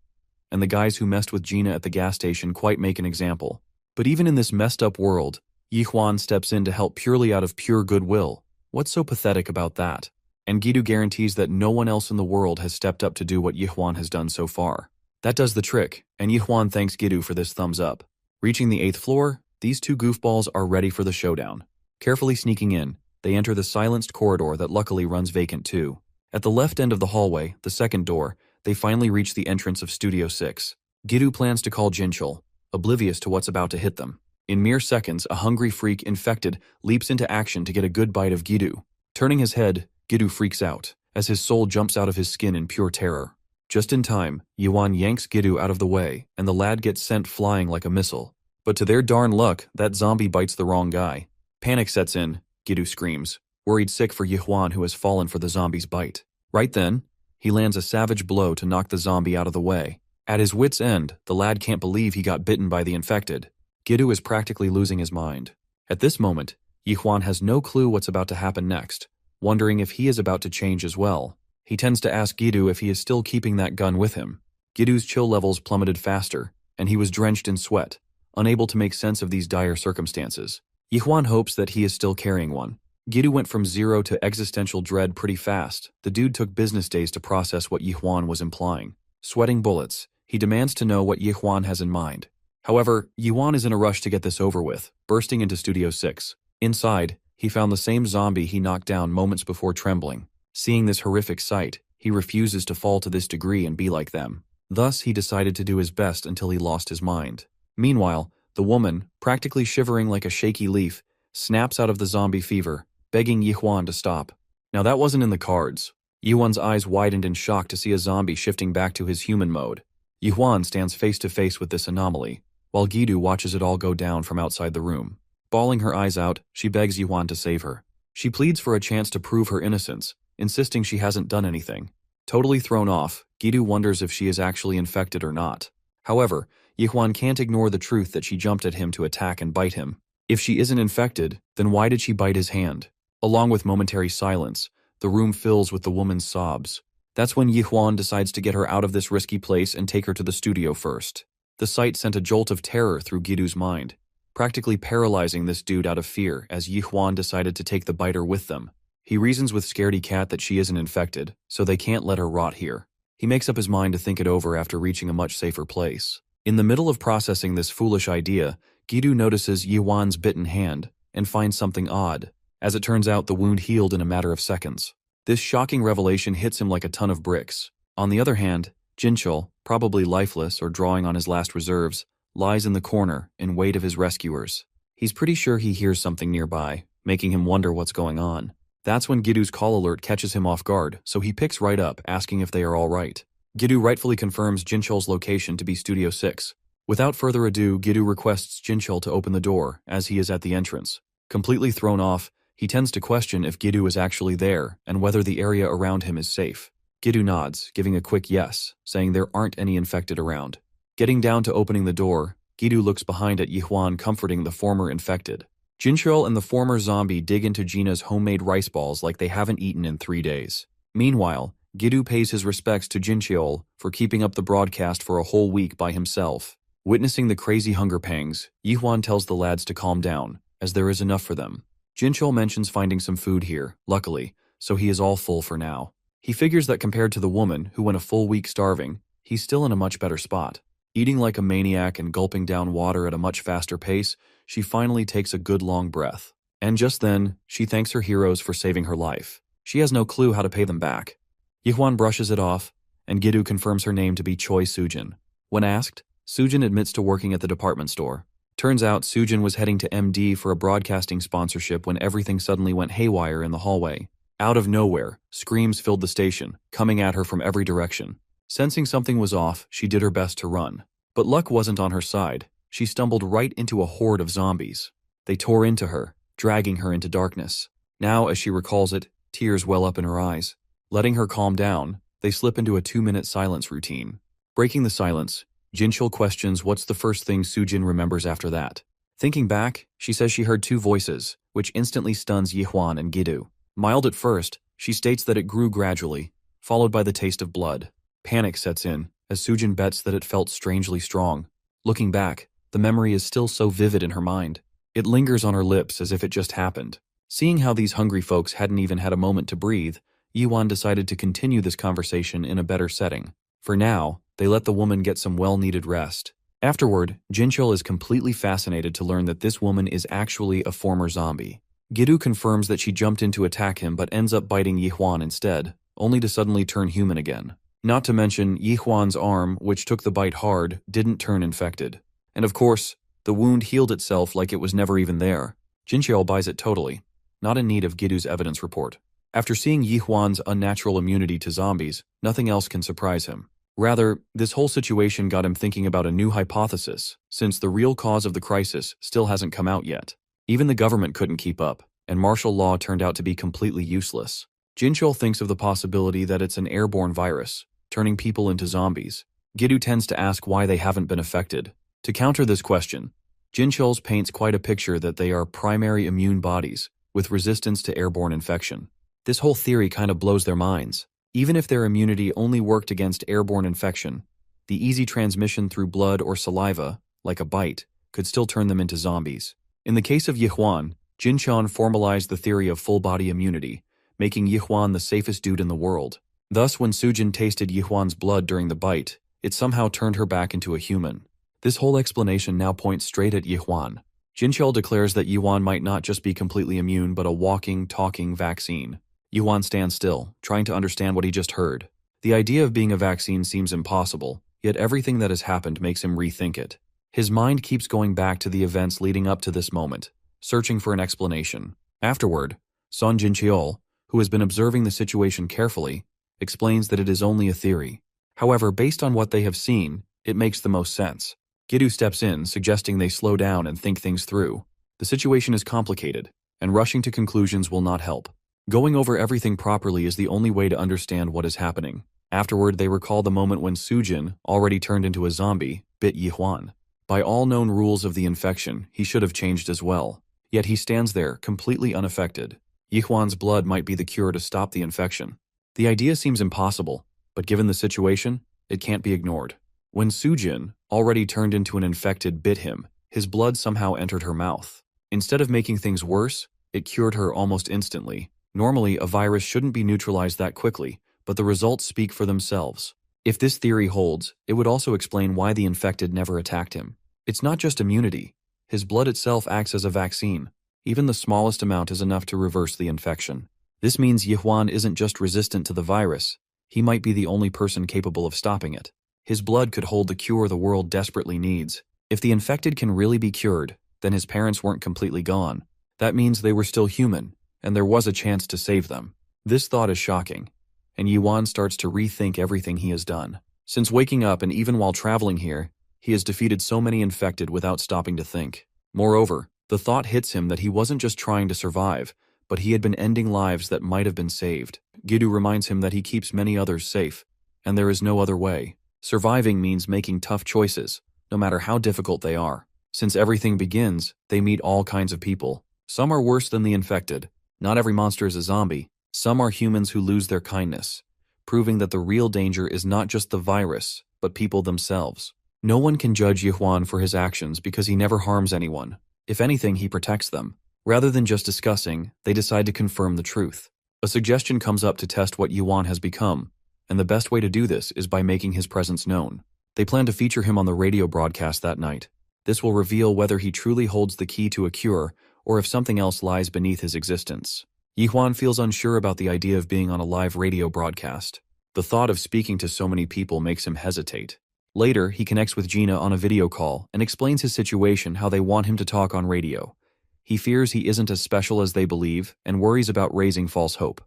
Speaker 1: And the guys who messed with Gina at the gas station quite make an example. But even in this messed up world, Yuan steps in to help purely out of pure goodwill. What's so pathetic about that? And Gidu guarantees that no one else in the world has stepped up to do what Yuan has done so far. That does the trick, and Yuan thanks Gidu for this thumbs up. Reaching the 8th floor, these two goofballs are ready for the showdown. Carefully sneaking in, they enter the silenced corridor that luckily runs vacant too. At the left end of the hallway, the second door, they finally reach the entrance of Studio 6. Gidu plans to call Jinchul, oblivious to what's about to hit them. In mere seconds, a hungry freak infected leaps into action to get a good bite of Gidu. Turning his head, Gidu freaks out, as his soul jumps out of his skin in pure terror. Just in time, Yuan yanks Gidu out of the way, and the lad gets sent flying like a missile. But to their darn luck, that zombie bites the wrong guy. Panic sets in, Gidu screams, worried sick for Yuan who has fallen for the zombie's bite. Right then, he lands a savage blow to knock the zombie out of the way. At his wit's end, the lad can't believe he got bitten by the infected. Gidu is practically losing his mind. At this moment, Yuan has no clue what's about to happen next, wondering if he is about to change as well. He tends to ask Gidu if he is still keeping that gun with him. Gidu's chill levels plummeted faster, and he was drenched in sweat, unable to make sense of these dire circumstances. Yuan hopes that he is still carrying one. Gidu went from 0 to existential dread pretty fast. The dude took business days to process what Yuan was implying. Sweating bullets, he demands to know what Yuan has in mind. However, Yuan is in a rush to get this over with, bursting into Studio 6. Inside, he found the same zombie he knocked down moments before trembling. Seeing this horrific sight, he refuses to fall to this degree and be like them. Thus, he decided to do his best until he lost his mind. Meanwhile, the woman, practically shivering like a shaky leaf, snaps out of the zombie fever, begging Yuan to stop. Now that wasn't in the cards. Yuan's eyes widened in shock to see a zombie shifting back to his human mode. Yuan stands face to face with this anomaly, while Gidu watches it all go down from outside the room. Bawling her eyes out, she begs Yuan to save her. She pleads for a chance to prove her innocence, insisting she hasn't done anything. Totally thrown off, Gidu wonders if she is actually infected or not. However, Yuan can't ignore the truth that she jumped at him to attack and bite him. If she isn't infected, then why did she bite his hand? Along with momentary silence, the room fills with the woman's sobs. That's when Yuan decides to get her out of this risky place and take her to the studio first. The sight sent a jolt of terror through Gidu's mind, practically paralyzing this dude out of fear as Yuan decided to take the biter with them. He reasons with Scaredy Cat that she isn't infected, so they can't let her rot here. He makes up his mind to think it over after reaching a much safer place. In the middle of processing this foolish idea, Gidu notices Yuan's bitten hand and finds something odd. As it turns out, the wound healed in a matter of seconds. This shocking revelation hits him like a ton of bricks. On the other hand, Jinchul, probably lifeless or drawing on his last reserves, lies in the corner in wait of his rescuers. He's pretty sure he hears something nearby, making him wonder what's going on. That's when Gidu's call alert catches him off guard, so he picks right up, asking if they are all right. Gidu rightfully confirms Jinchul's location to be Studio 6. Without further ado, Gidu requests Jinchul to open the door, as he is at the entrance. Completely thrown off, he tends to question if Gidu is actually there and whether the area around him is safe. Gidu nods, giving a quick yes, saying there aren't any infected around. Getting down to opening the door, Gidu looks behind at Yuan comforting the former infected. Jinchul and the former zombie dig into Gina's homemade rice balls like they haven't eaten in 3 days. Meanwhile, Gidu pays his respects to Jinchul for keeping up the broadcast for a whole week by himself. Witnessing the crazy hunger pangs, Yuan tells the lads to calm down, as there is enough for them. Jinchul mentions finding some food here, luckily, so he is all full for now. He figures that compared to the woman who went a full week starving, he's still in a much better spot. Eating like a maniac and gulping down water at a much faster pace, she finally takes a good long breath. And just then, she thanks her heroes for saving her life. She has no clue how to pay them back. Yihwan brushes it off, and Gidu confirms her name to be Choi Sujin. When asked, Sujin admits to working at the department store. Turns out Sujin was heading to MD for a broadcasting sponsorship when everything suddenly went haywire in the hallway. Out of nowhere, screams filled the station, coming at her from every direction. Sensing something was off, she did her best to run. But luck wasn't on her side. She stumbled right into a horde of zombies. They tore into her, dragging her into darkness. Now, as she recalls it, tears well up in her eyes. Letting her calm down, they slip into a 2-minute silence routine. Breaking the silence, Jinchul questions what's the first thing Sujin remembers after that. Thinking back, she says she heard 2 voices, which instantly stuns Yihwan and Gidu. Mild at first, she states that it grew gradually, followed by the taste of blood. Panic sets in, as Sujin bets that it felt strangely strong. Looking back, the memory is still so vivid in her mind. It lingers on her lips as if it just happened. Seeing how these hungry folks hadn't even had a moment to breathe, Yihwan decided to continue this conversation in a better setting. For now, they let the woman get some well-needed rest. Afterward, Jinchul is completely fascinated to learn that this woman is actually a former zombie. Gidu confirms that she jumped in to attack him but ends up biting Yihwan instead, only to suddenly turn human again. Not to mention, Yihwan's arm, which took the bite hard, didn't turn infected. And of course, the wound healed itself like it was never even there. Jinchul buys it totally, not in need of Gidu's evidence report. After seeing Yihwan's unnatural immunity to zombies, nothing else can surprise him. Rather, this whole situation got him thinking about a new hypothesis, since the real cause of the crisis still hasn't come out yet. Even the government couldn't keep up, and martial law turned out to be completely useless. Jinchul thinks of the possibility that it's an airborne virus, turning people into zombies. Gidu tends to ask why they haven't been affected. To counter this question, Jinchul's paints quite a picture that they are primary immune bodies, with resistance to airborne infection. This whole theory kind of blows their minds. Even if their immunity only worked against airborne infection, the easy transmission through blood or saliva, like a bite, could still turn them into zombies. In the case of Yihwan, Jinchul formalized the theory of full-body immunity, making Yihwan the safest dude in the world. Thus, when Sujin tasted Yihwan's blood during the bite, it somehow turned her back into a human. This whole explanation now points straight at Yihwan. Jinchul declares that Yihwan might not just be completely immune but a walking, talking vaccine. Yihwan stands still, trying to understand what he just heard. The idea of being a vaccine seems impossible, yet everything that has happened makes him rethink it. His mind keeps going back to the events leading up to this moment, searching for an explanation. Afterward, Son Jinchul, who has been observing the situation carefully, explains that it is only a theory. However, based on what they have seen, it makes the most sense. Gidu steps in, suggesting they slow down and think things through. The situation is complicated, and rushing to conclusions will not help. Going over everything properly is the only way to understand what is happening. Afterward, they recall the moment when Sujin, already turned into a zombie, bit Yihwan. By all known rules of the infection, he should have changed as well. Yet he stands there, completely unaffected. Yihwan's blood might be the cure to stop the infection. The idea seems impossible, but given the situation, it can't be ignored. When Sujin, already turned into an infected, bit him, his blood somehow entered her mouth. Instead of making things worse, it cured her almost instantly. Normally, a virus shouldn't be neutralized that quickly, but the results speak for themselves. If this theory holds, it would also explain why the infected never attacked him. It's not just immunity. His blood itself acts as a vaccine. Even the smallest amount is enough to reverse the infection. This means Yihwan isn't just resistant to the virus. He might be the only person capable of stopping it. His blood could hold the cure the world desperately needs. If the infected can really be cured, then his parents weren't completely gone. That means they were still human, and there was a chance to save them. This thought is shocking, and Yihwan starts to rethink everything he has done. Since waking up and even while traveling here, he has defeated so many infected without stopping to think. Moreover, the thought hits him that he wasn't just trying to survive, but he had been ending lives that might have been saved. Gidu reminds him that he keeps many others safe, and there is no other way. Surviving means making tough choices, no matter how difficult they are. Since everything begins, they meet all kinds of people. Some are worse than the infected. Not every monster is a zombie. Some are humans who lose their kindness, proving that the real danger is not just the virus, but people themselves. No one can judge Yihwan for his actions because he never harms anyone. If anything, he protects them. Rather than just discussing, they decide to confirm the truth. A suggestion comes up to test what Yihwan has become, and the best way to do this is by making his presence known. They plan to feature him on the radio broadcast that night. This will reveal whether he truly holds the key to a cure or if something else lies beneath his existence. Yihwan feels unsure about the idea of being on a live radio broadcast. The thought of speaking to so many people makes him hesitate. Later, he connects with Gina on a video call and explains his situation, how they want him to talk on radio. He fears he isn't as special as they believe and worries about raising false hope.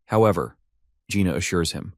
Speaker 1: However, Gina assures him,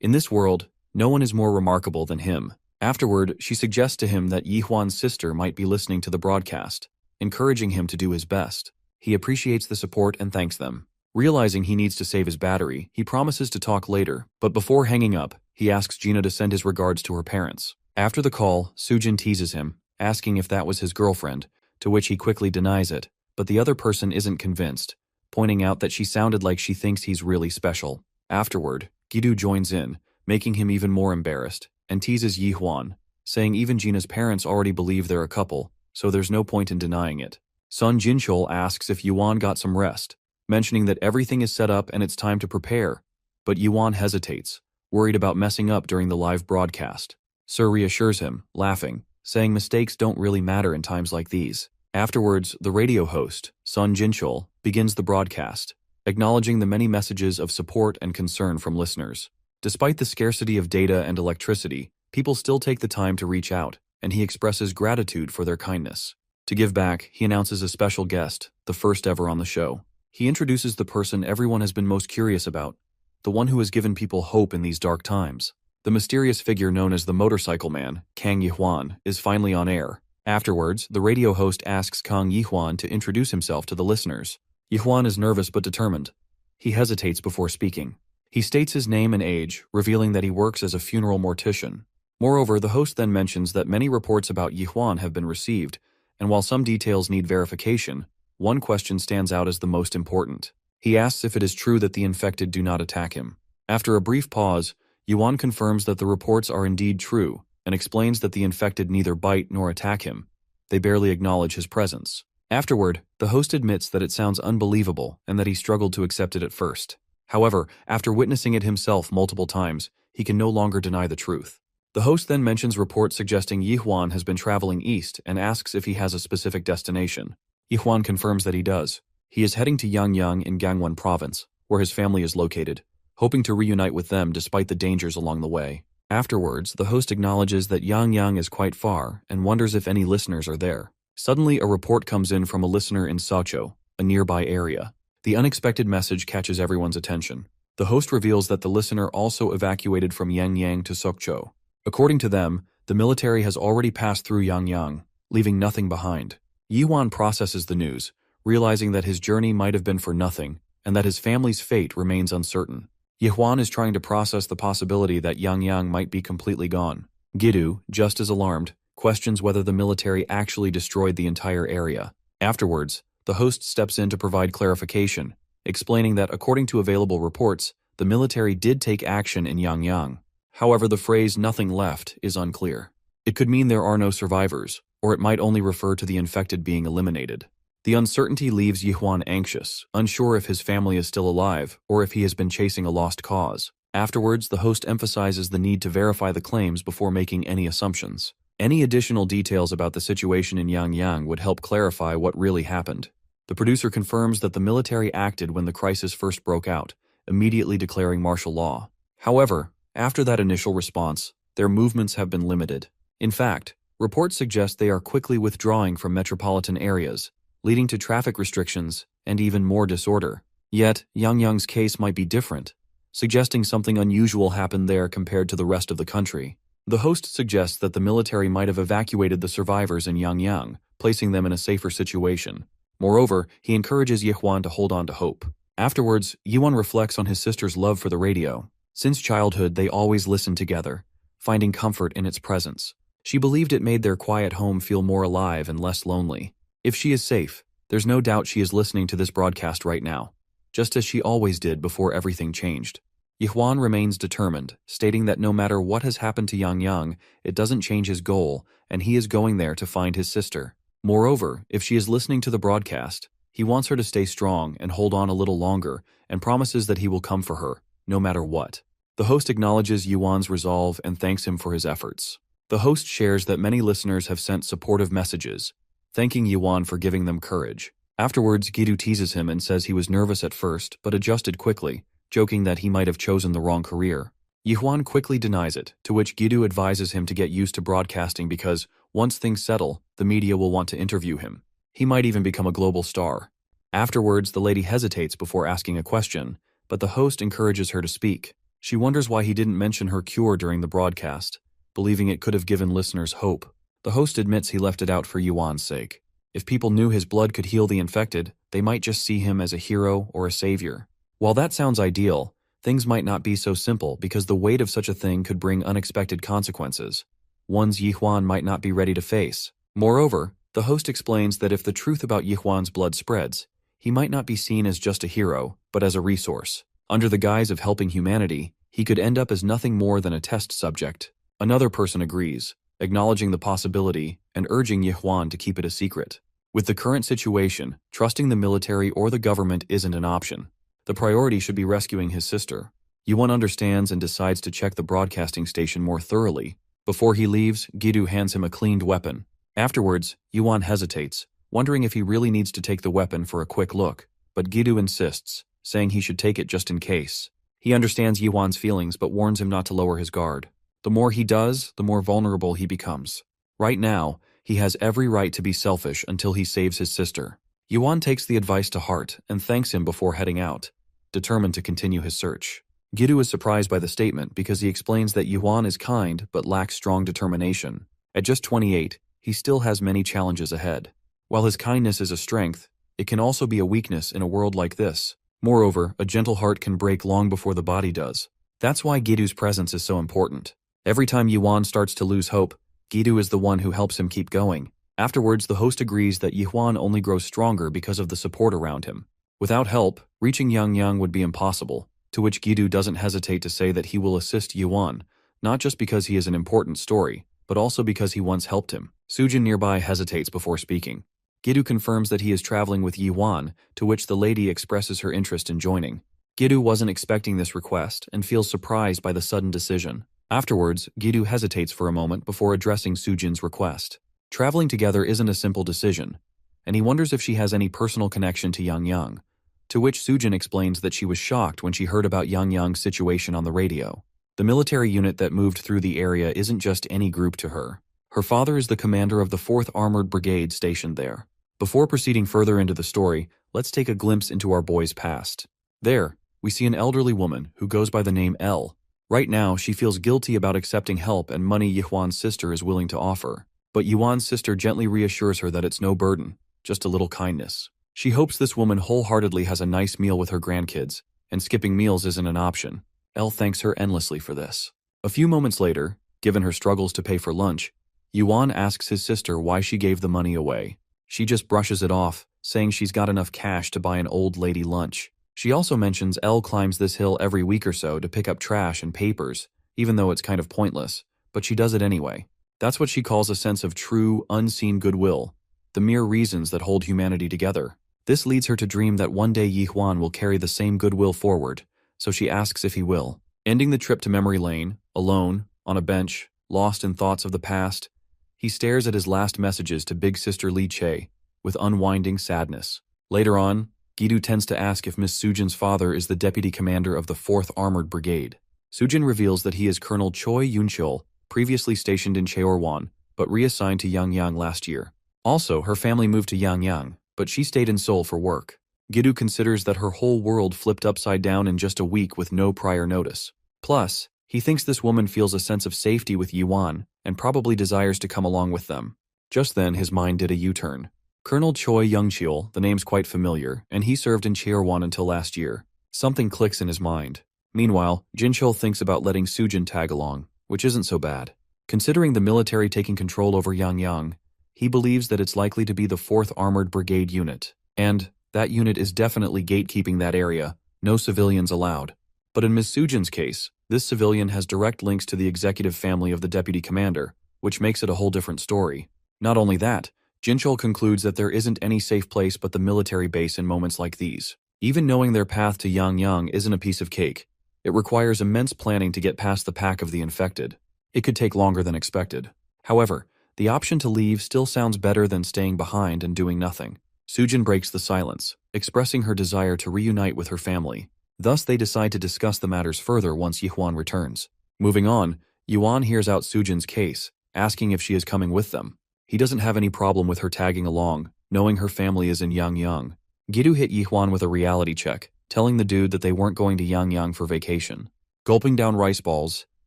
Speaker 1: in this world, no one is more remarkable than him. Afterward, she suggests to him that Yihwan's sister might be listening to the broadcast, encouraging him to do his best. He appreciates the support and thanks them. Realizing he needs to save his battery, he promises to talk later, but before hanging up, he asks Gina to send his regards to her parents. After the call, Sujin teases him, asking if that was his girlfriend, to which he quickly denies it, but the other person isn't convinced, pointing out that she sounded like she thinks he's really special. Afterward, Gidu joins in, making him even more embarrassed, and teases Yihwan, saying even Gina's parents already believe they're a couple, so there's no point in denying it. Sun Jinchul asks if Yuan got some rest, mentioning that everything is set up and it's time to prepare, but Yuan hesitates, worried about messing up during the live broadcast. Sir reassures him, laughing, saying mistakes don't really matter in times like these. Afterwards, the radio host, Sun Jinchul, begins the broadcast, acknowledging the many messages of support and concern from listeners. Despite the scarcity of data and electricity, people still take the time to reach out, and he expresses gratitude for their kindness. To give back, he announces a special guest, the first ever on the show. He introduces the person everyone has been most curious about, the one who has given people hope in these dark times. The mysterious figure known as the Motorcycle Man, Kang Yihwan, is finally on air. Afterwards, the radio host asks Kang Yihwan to introduce himself to the listeners. Yihwan is nervous but determined. He hesitates before speaking. He states his name and age, revealing that he works as a funeral mortician. Moreover, the host then mentions that many reports about Yihwan have been received, and while some details need verification, one question stands out as the most important. He asks if it is true that the infected do not attack him. After a brief pause, Yuan confirms that the reports are indeed true, and explains that the infected neither bite nor attack him. They barely acknowledge his presence. Afterward, the host admits that it sounds unbelievable and that he struggled to accept it at first. However, after witnessing it himself multiple times, he can no longer deny the truth. The host then mentions reports suggesting Yihwan has been traveling east and asks if he has a specific destination. Yihwan confirms that he does. He is heading to Yangyang in Gangwon province, where his family is located, hoping to reunite with them despite the dangers along the way. Afterwards, the host acknowledges that Yangyang is quite far and wonders if any listeners are there. Suddenly, a report comes in from a listener in Socho, a nearby area. The unexpected message catches everyone's attention. The host reveals that the listener also evacuated from Yangyang to Sokcho. According to them, the military has already passed through Yangyang, leaving nothing behind. Yiwan processes the news, realizing that his journey might have been for nothing, and that his family's fate remains uncertain. Yihuan is trying to process the possibility that Yangyang might be completely gone. Gidu, just as alarmed, questions whether the military actually destroyed the entire area. Afterwards, the host steps in to provide clarification, explaining that according to available reports, the military did take action in Yangyang. However, the phrase "nothing left" is unclear. It could mean there are no survivors, or it might only refer to the infected being eliminated. The uncertainty leaves Yihuan anxious, unsure if his family is still alive or if he has been chasing a lost cause. Afterwards, the host emphasizes the need to verify the claims before making any assumptions. Any additional details about the situation in Yangyang would help clarify what really happened. The producer confirms that the military acted when the crisis first broke out, immediately declaring martial law. However, after that initial response, their movements have been limited. In fact, reports suggest they are quickly withdrawing from metropolitan areas, leading to traffic restrictions and even more disorder. Yet, Yangyang's case might be different, suggesting something unusual happened there compared to the rest of the country. The host suggests that the military might have evacuated the survivors in Yangyang, placing them in a safer situation. Moreover, he encourages Yihuan to hold on to hope. Afterwards, Yuan reflects on his sister's love for the radio. Since childhood, they always listened together, finding comfort in its presence. She believed it made their quiet home feel more alive and less lonely. If she is safe, there's no doubt she is listening to this broadcast right now, just as she always did before everything changed. Yihuan remains determined, stating that no matter what has happened to Yangyang, it doesn't change his goal, and he is going there to find his sister. Moreover, if she is listening to the broadcast, he wants her to stay strong and hold on a little longer, and promises that he will come for her, no matter what. The host acknowledges Yuan's resolve and thanks him for his efforts. The host shares that many listeners have sent supportive messages, thanking Yuan for giving them courage. Afterwards, Gidu teases him and says he was nervous at first, but adjusted quickly, joking that he might have chosen the wrong career. Yihwan quickly denies it, to which Gidu advises him to get used to broadcasting because, once things settle, the media will want to interview him. He might even become a global star. Afterwards, the lady hesitates before asking a question, but the host encourages her to speak. She wonders why he didn't mention her cure during the broadcast, believing it could have given listeners hope. The host admits he left it out for Yuan's sake. If people knew his blood could heal the infected, they might just see him as a hero or a savior. While that sounds ideal, things might not be so simple because the weight of such a thing could bring unexpected consequences, ones Yihwan might not be ready to face. Moreover, the host explains that if the truth about Yihwan's blood spreads, he might not be seen as just a hero, but as a resource. Under the guise of helping humanity, he could end up as nothing more than a test subject. Another person agrees, acknowledging the possibility and urging Yihwan to keep it a secret. With the current situation, trusting the military or the government isn't an option. The priority should be rescuing his sister. Yuan understands and decides to check the broadcasting station more thoroughly. Before he leaves, Gidu hands him a cleaned weapon. Afterwards, Yuan hesitates, wondering if he really needs to take the weapon for a quick look, but Gidu insists, saying he should take it just in case. He understands Yuan's feelings but warns him not to lower his guard. The more he does, the more vulnerable he becomes. Right now, he has every right to be selfish until he saves his sister. Yuan takes the advice to heart and thanks him before heading out, determined to continue his search. Gidu is surprised by the statement because he explains that Yuan is kind but lacks strong determination. At just 28, he still has many challenges ahead. While his kindness is a strength, it can also be a weakness in a world like this. Moreover, a gentle heart can break long before the body does. That's why Gidu's presence is so important. Every time Yuan starts to lose hope, Gidu is the one who helps him keep going. Afterwards, the host agrees that Yuan only grows stronger because of the support around him. Without help, reaching Yang would be impossible, to which Gidu doesn't hesitate to say that he will assist Yuan, not just because he is an important story, but also because he once helped him. Sujin nearby hesitates before speaking. Gidu confirms that he is traveling with Yuan, to which the lady expresses her interest in joining. Gidu wasn't expecting this request and feels surprised by the sudden decision. Afterwards, Gidu hesitates for a moment before addressing Sujin's request. Traveling together isn't a simple decision, and he wonders if she has any personal connection to Yang, to which Sujin explains that she was shocked when she heard about Yang's situation on the radio. The military unit that moved through the area isn't just any group to her. Her father is the commander of the 4th Armored Brigade stationed there. Before proceeding further into the story, let's take a glimpse into our boy's past. There, we see an elderly woman who goes by the name Elle. Right now, she feels guilty about accepting help and money Yuan's sister is willing to offer. But Yuan's sister gently reassures her that it's no burden, just a little kindness. She hopes this woman wholeheartedly has a nice meal with her grandkids, and skipping meals isn't an option. Elle thanks her endlessly for this. A few moments later, given her struggles to pay for lunch, Yuan asks his sister why she gave the money away. She just brushes it off, saying she's got enough cash to buy an old lady lunch. She also mentions Elle climbs this hill every week or so to pick up trash and papers, even though it's kind of pointless, but she does it anyway. That's what she calls a sense of true, unseen goodwill, the mere reasons that hold humanity together. This leads her to dream that one day Yuan will carry the same goodwill forward, so she asks if he will. Ending the trip to memory lane, alone, on a bench, lost in thoughts of the past, he stares at his last messages to big sister Li Che, with unwinding sadness. Later on, Gidu tends to ask if Miss Sujin's father is the deputy commander of the 4th Armored Brigade. Sujin reveals that he is Colonel Choi Yunchul, previously stationed in Cheorwan, but reassigned to Yang last year. Also, her family moved to Yang, but she stayed in Seoul for work. Gidu considers that her whole world flipped upside down in just a week with no prior notice. Plus, he thinks this woman feels a sense of safety with Yuan and probably desires to come along with them. Just then, his mind did a U-turn. Colonel Choi Youngcheol, the name's quite familiar, and he served in Cheorwan until last year. Something clicks in his mind. Meanwhile, Jinchul thinks about letting Sujin tag along, which isn't so bad. Considering the military taking control over Yang, he believes that it's likely to be the 4th Armored Brigade unit, and that unit is definitely gatekeeping that area, no civilians allowed. But in Ms. Sujin's case, this civilian has direct links to the executive family of the deputy commander, which makes it a whole different story. Not only that, Jinchul concludes that there isn't any safe place but the military base in moments like these. Even knowing their path to Yang isn't a piece of cake. It requires immense planning to get past the pack of the infected. It could take longer than expected. However, the option to leave still sounds better than staying behind and doing nothing. Sujin breaks the silence, expressing her desire to reunite with her family. Thus, they decide to discuss the matters further once Yihwan returns. Moving on, Yuan hears out Sujin's case, asking if she is coming with them. He doesn't have any problem with her tagging along, knowing her family is in Yangyang. Gidu hit Yihwan with a reality check, telling the dude that they weren't going to Yangyang for vacation. Gulping down rice balls,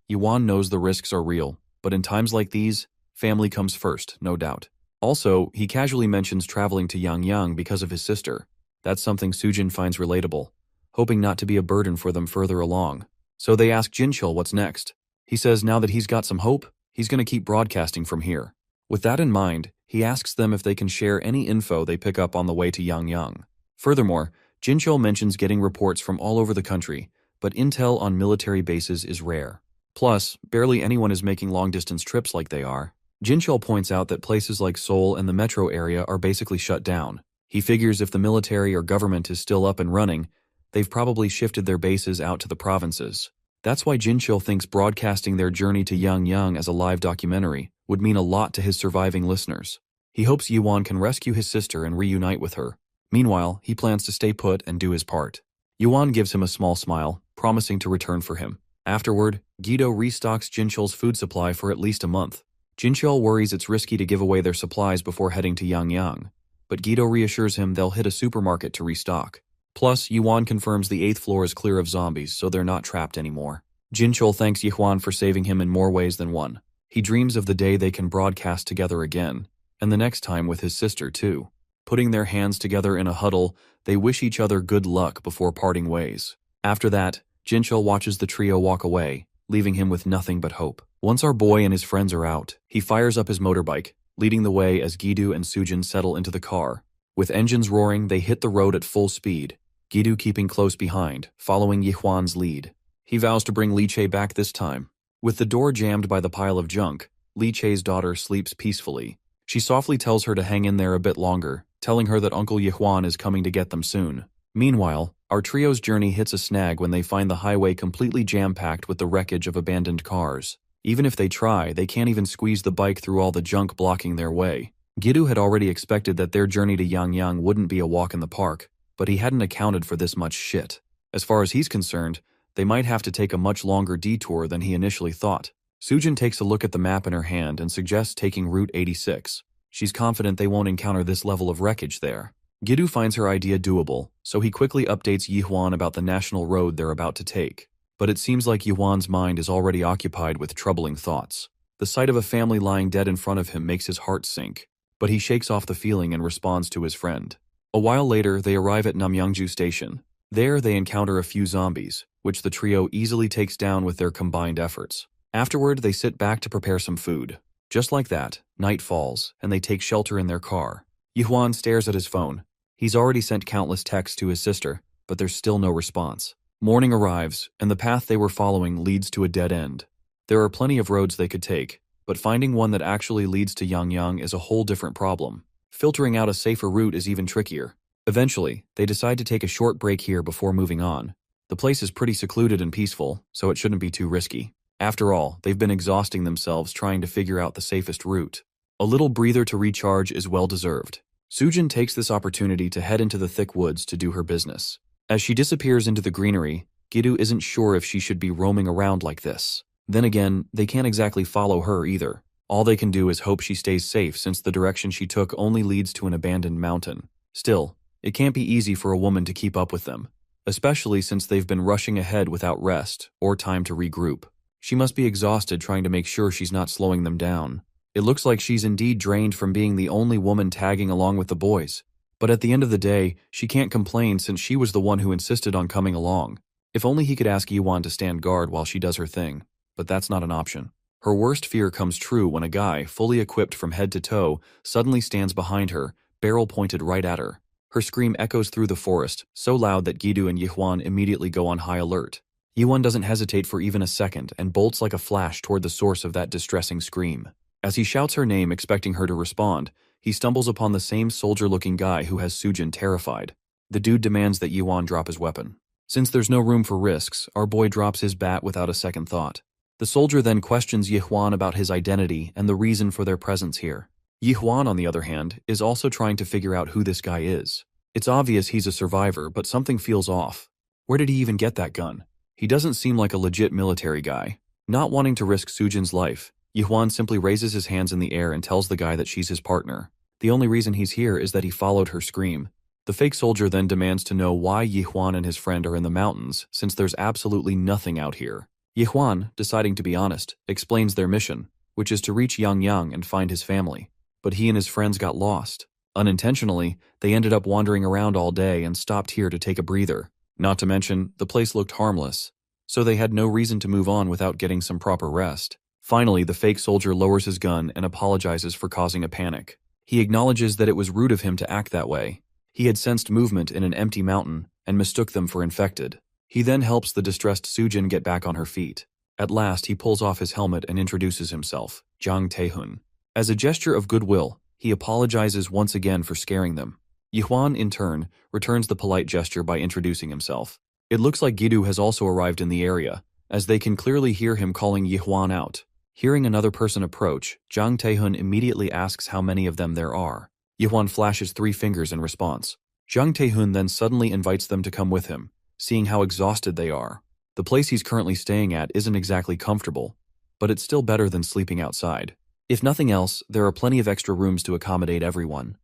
Speaker 1: Yuan knows the risks are real, but in times like these, family comes first, no doubt. Also, he casually mentions traveling to Yangyang because of his sister. That's something Sujin finds relatable, hoping not to be a burden for them further along. So they ask Jinchul what's next. He says now that he's got some hope, he's going to keep broadcasting from here. With that in mind, he asks them if they can share any info they pick up on the way to Yangyang. Furthermore, Jinchul mentions getting reports from all over the country, but intel on military bases is rare. Plus, barely anyone is making long-distance trips like they are. Jinchul points out that places like Seoul and the metro area are basically shut down. He figures if the military or government is still up and running, they've probably shifted their bases out to the provinces. That's why Jinchul thinks broadcasting their journey to Yangyang as a live documentary would mean a lot to his surviving listeners. He hopes Yuan can rescue his sister and reunite with her. Meanwhile, he plans to stay put and do his part. Yuan gives him a small smile, promising to return for him. Afterward, Guido restocks Jinchul's food supply for at least a month. Jinchul worries it's risky to give away their supplies before heading to Yangyang, but Guido reassures him they'll hit a supermarket to restock. Plus, Yuan confirms the 8th floor is clear of zombies, so they're not trapped anymore. Jinchul thanks Yuan for saving him in more ways than one. He dreams of the day they can broadcast together again, and the next time with his sister too. Putting their hands together in a huddle, they wish each other good luck before parting ways. After that, Jinchul watches the trio walk away, leaving him with nothing but hope. Once our boy and his friends are out, he fires up his motorbike, leading the way as Gidu and Sujin settle into the car. With engines roaring, they hit the road at full speed, Gidu keeping close behind, following Yihwan's lead. He vows to bring Li Che back this time. With the door jammed by the pile of junk, Li Che's daughter sleeps peacefully. She softly tells her to hang in there a bit longer, telling her that Uncle Yihwan is coming to get them soon. Meanwhile, our trio's journey hits a snag when they find the highway completely jam-packed with the wreckage of abandoned cars. Even if they try, they can't even squeeze the bike through all the junk blocking their way. Gidu had already expected that their journey to Yangyang wouldn't be a walk in the park, but he hadn't accounted for this much shit. As far as he's concerned, they might have to take a much longer detour than he initially thought. Sujin takes a look at the map in her hand and suggests taking Route 86. She's confident they won't encounter this level of wreckage there. Gidu finds her idea doable, so he quickly updates Yihwan about the national road they're about to take. But it seems like Yuan's mind is already occupied with troubling thoughts. The sight of a family lying dead in front of him makes his heart sink, but he shakes off the feeling and responds to his friend. A while later, they arrive at Namyangju Station. There, they encounter a few zombies, which the trio easily takes down with their combined efforts. Afterward, they sit back to prepare some food. Just like that, night falls, and they take shelter in their car. Yuan stares at his phone. He's already sent countless texts to his sister, but there's still no response. Morning arrives, and the path they were following leads to a dead end. There are plenty of roads they could take, but finding one that actually leads to Yangyang is a whole different problem. Filtering out a safer route is even trickier. Eventually, they decide to take a short break here before moving on. The place is pretty secluded and peaceful, so it shouldn't be too risky. After all, they've been exhausting themselves trying to figure out the safest route. A little breather to recharge is well-deserved. Sujin takes this opportunity to head into the thick woods to do her business. As she disappears into the greenery, Gidu isn't sure if she should be roaming around like this. Then again, they can't exactly follow her either. All they can do is hope she stays safe since the direction she took only leads to an abandoned mountain. Still, it can't be easy for a woman to keep up with them, especially since they've been rushing ahead without rest or time to regroup. She must be exhausted trying to make sure she's not slowing them down. It looks like she's indeed drained from being the only woman tagging along with the boys. But at the end of the day, she can't complain since she was the one who insisted on coming along. If only he could ask Yuan to stand guard while she does her thing, but that's not an option. Her worst fear comes true when a guy, fully equipped from head to toe, suddenly stands behind her, barrel pointed right at her. Her scream echoes through the forest, so loud that Gidu and Yuan immediately go on high alert. Yuan doesn't hesitate for even a second and bolts like a flash toward the source of that distressing scream. As he shouts her name expecting her to respond, he stumbles upon the same soldier-looking guy who has Sujin terrified. The dude demands that Yuan drop his weapon. Since there's no room for risks, our boy drops his bat without a second thought. The soldier then questions Yuan about his identity and the reason for their presence here. Yihuan, on the other hand, is also trying to figure out who this guy is. It's obvious he's a survivor, but something feels off. Where did he even get that gun? He doesn't seem like a legit military guy. Not wanting to risk Sujin's life, Yihuan simply raises his hands in the air and tells the guy that she's his partner. The only reason he's here is that he followed her scream. The fake soldier then demands to know why Yihuan and his friend are in the mountains, since there's absolutely nothing out here. Yihuan, deciding to be honest, explains their mission, which is to reach Yang Yang and find his family. But he and his friends got lost. Unintentionally, they ended up wandering around all day and stopped here to take a breather. Not to mention, the place looked harmless, so they had no reason to move on without getting some proper rest. Finally, the fake soldier lowers his gun and apologizes for causing a panic. He acknowledges that it was rude of him to act that way. He had sensed movement in an empty mountain and mistook them for infected. He then helps the distressed Sujin get back on her feet. At last, he pulls off his helmet and introduces himself, Jang Tae-hun. As a gesture of goodwill, he apologizes once again for scaring them. Yihuan, in turn, returns the polite gesture by introducing himself. It looks like Gidu has also arrived in the area, as they can clearly hear him calling Yihuan out. Hearing another person approach, Jang Tae-hun immediately asks how many of them there are. Yihuan flashes 3 fingers in response. Jang Tae-hun then suddenly invites them to come with him, seeing how exhausted they are. The place he's currently staying at isn't exactly comfortable, but it's still better than sleeping outside. If nothing else, there are plenty of extra rooms to accommodate everyone.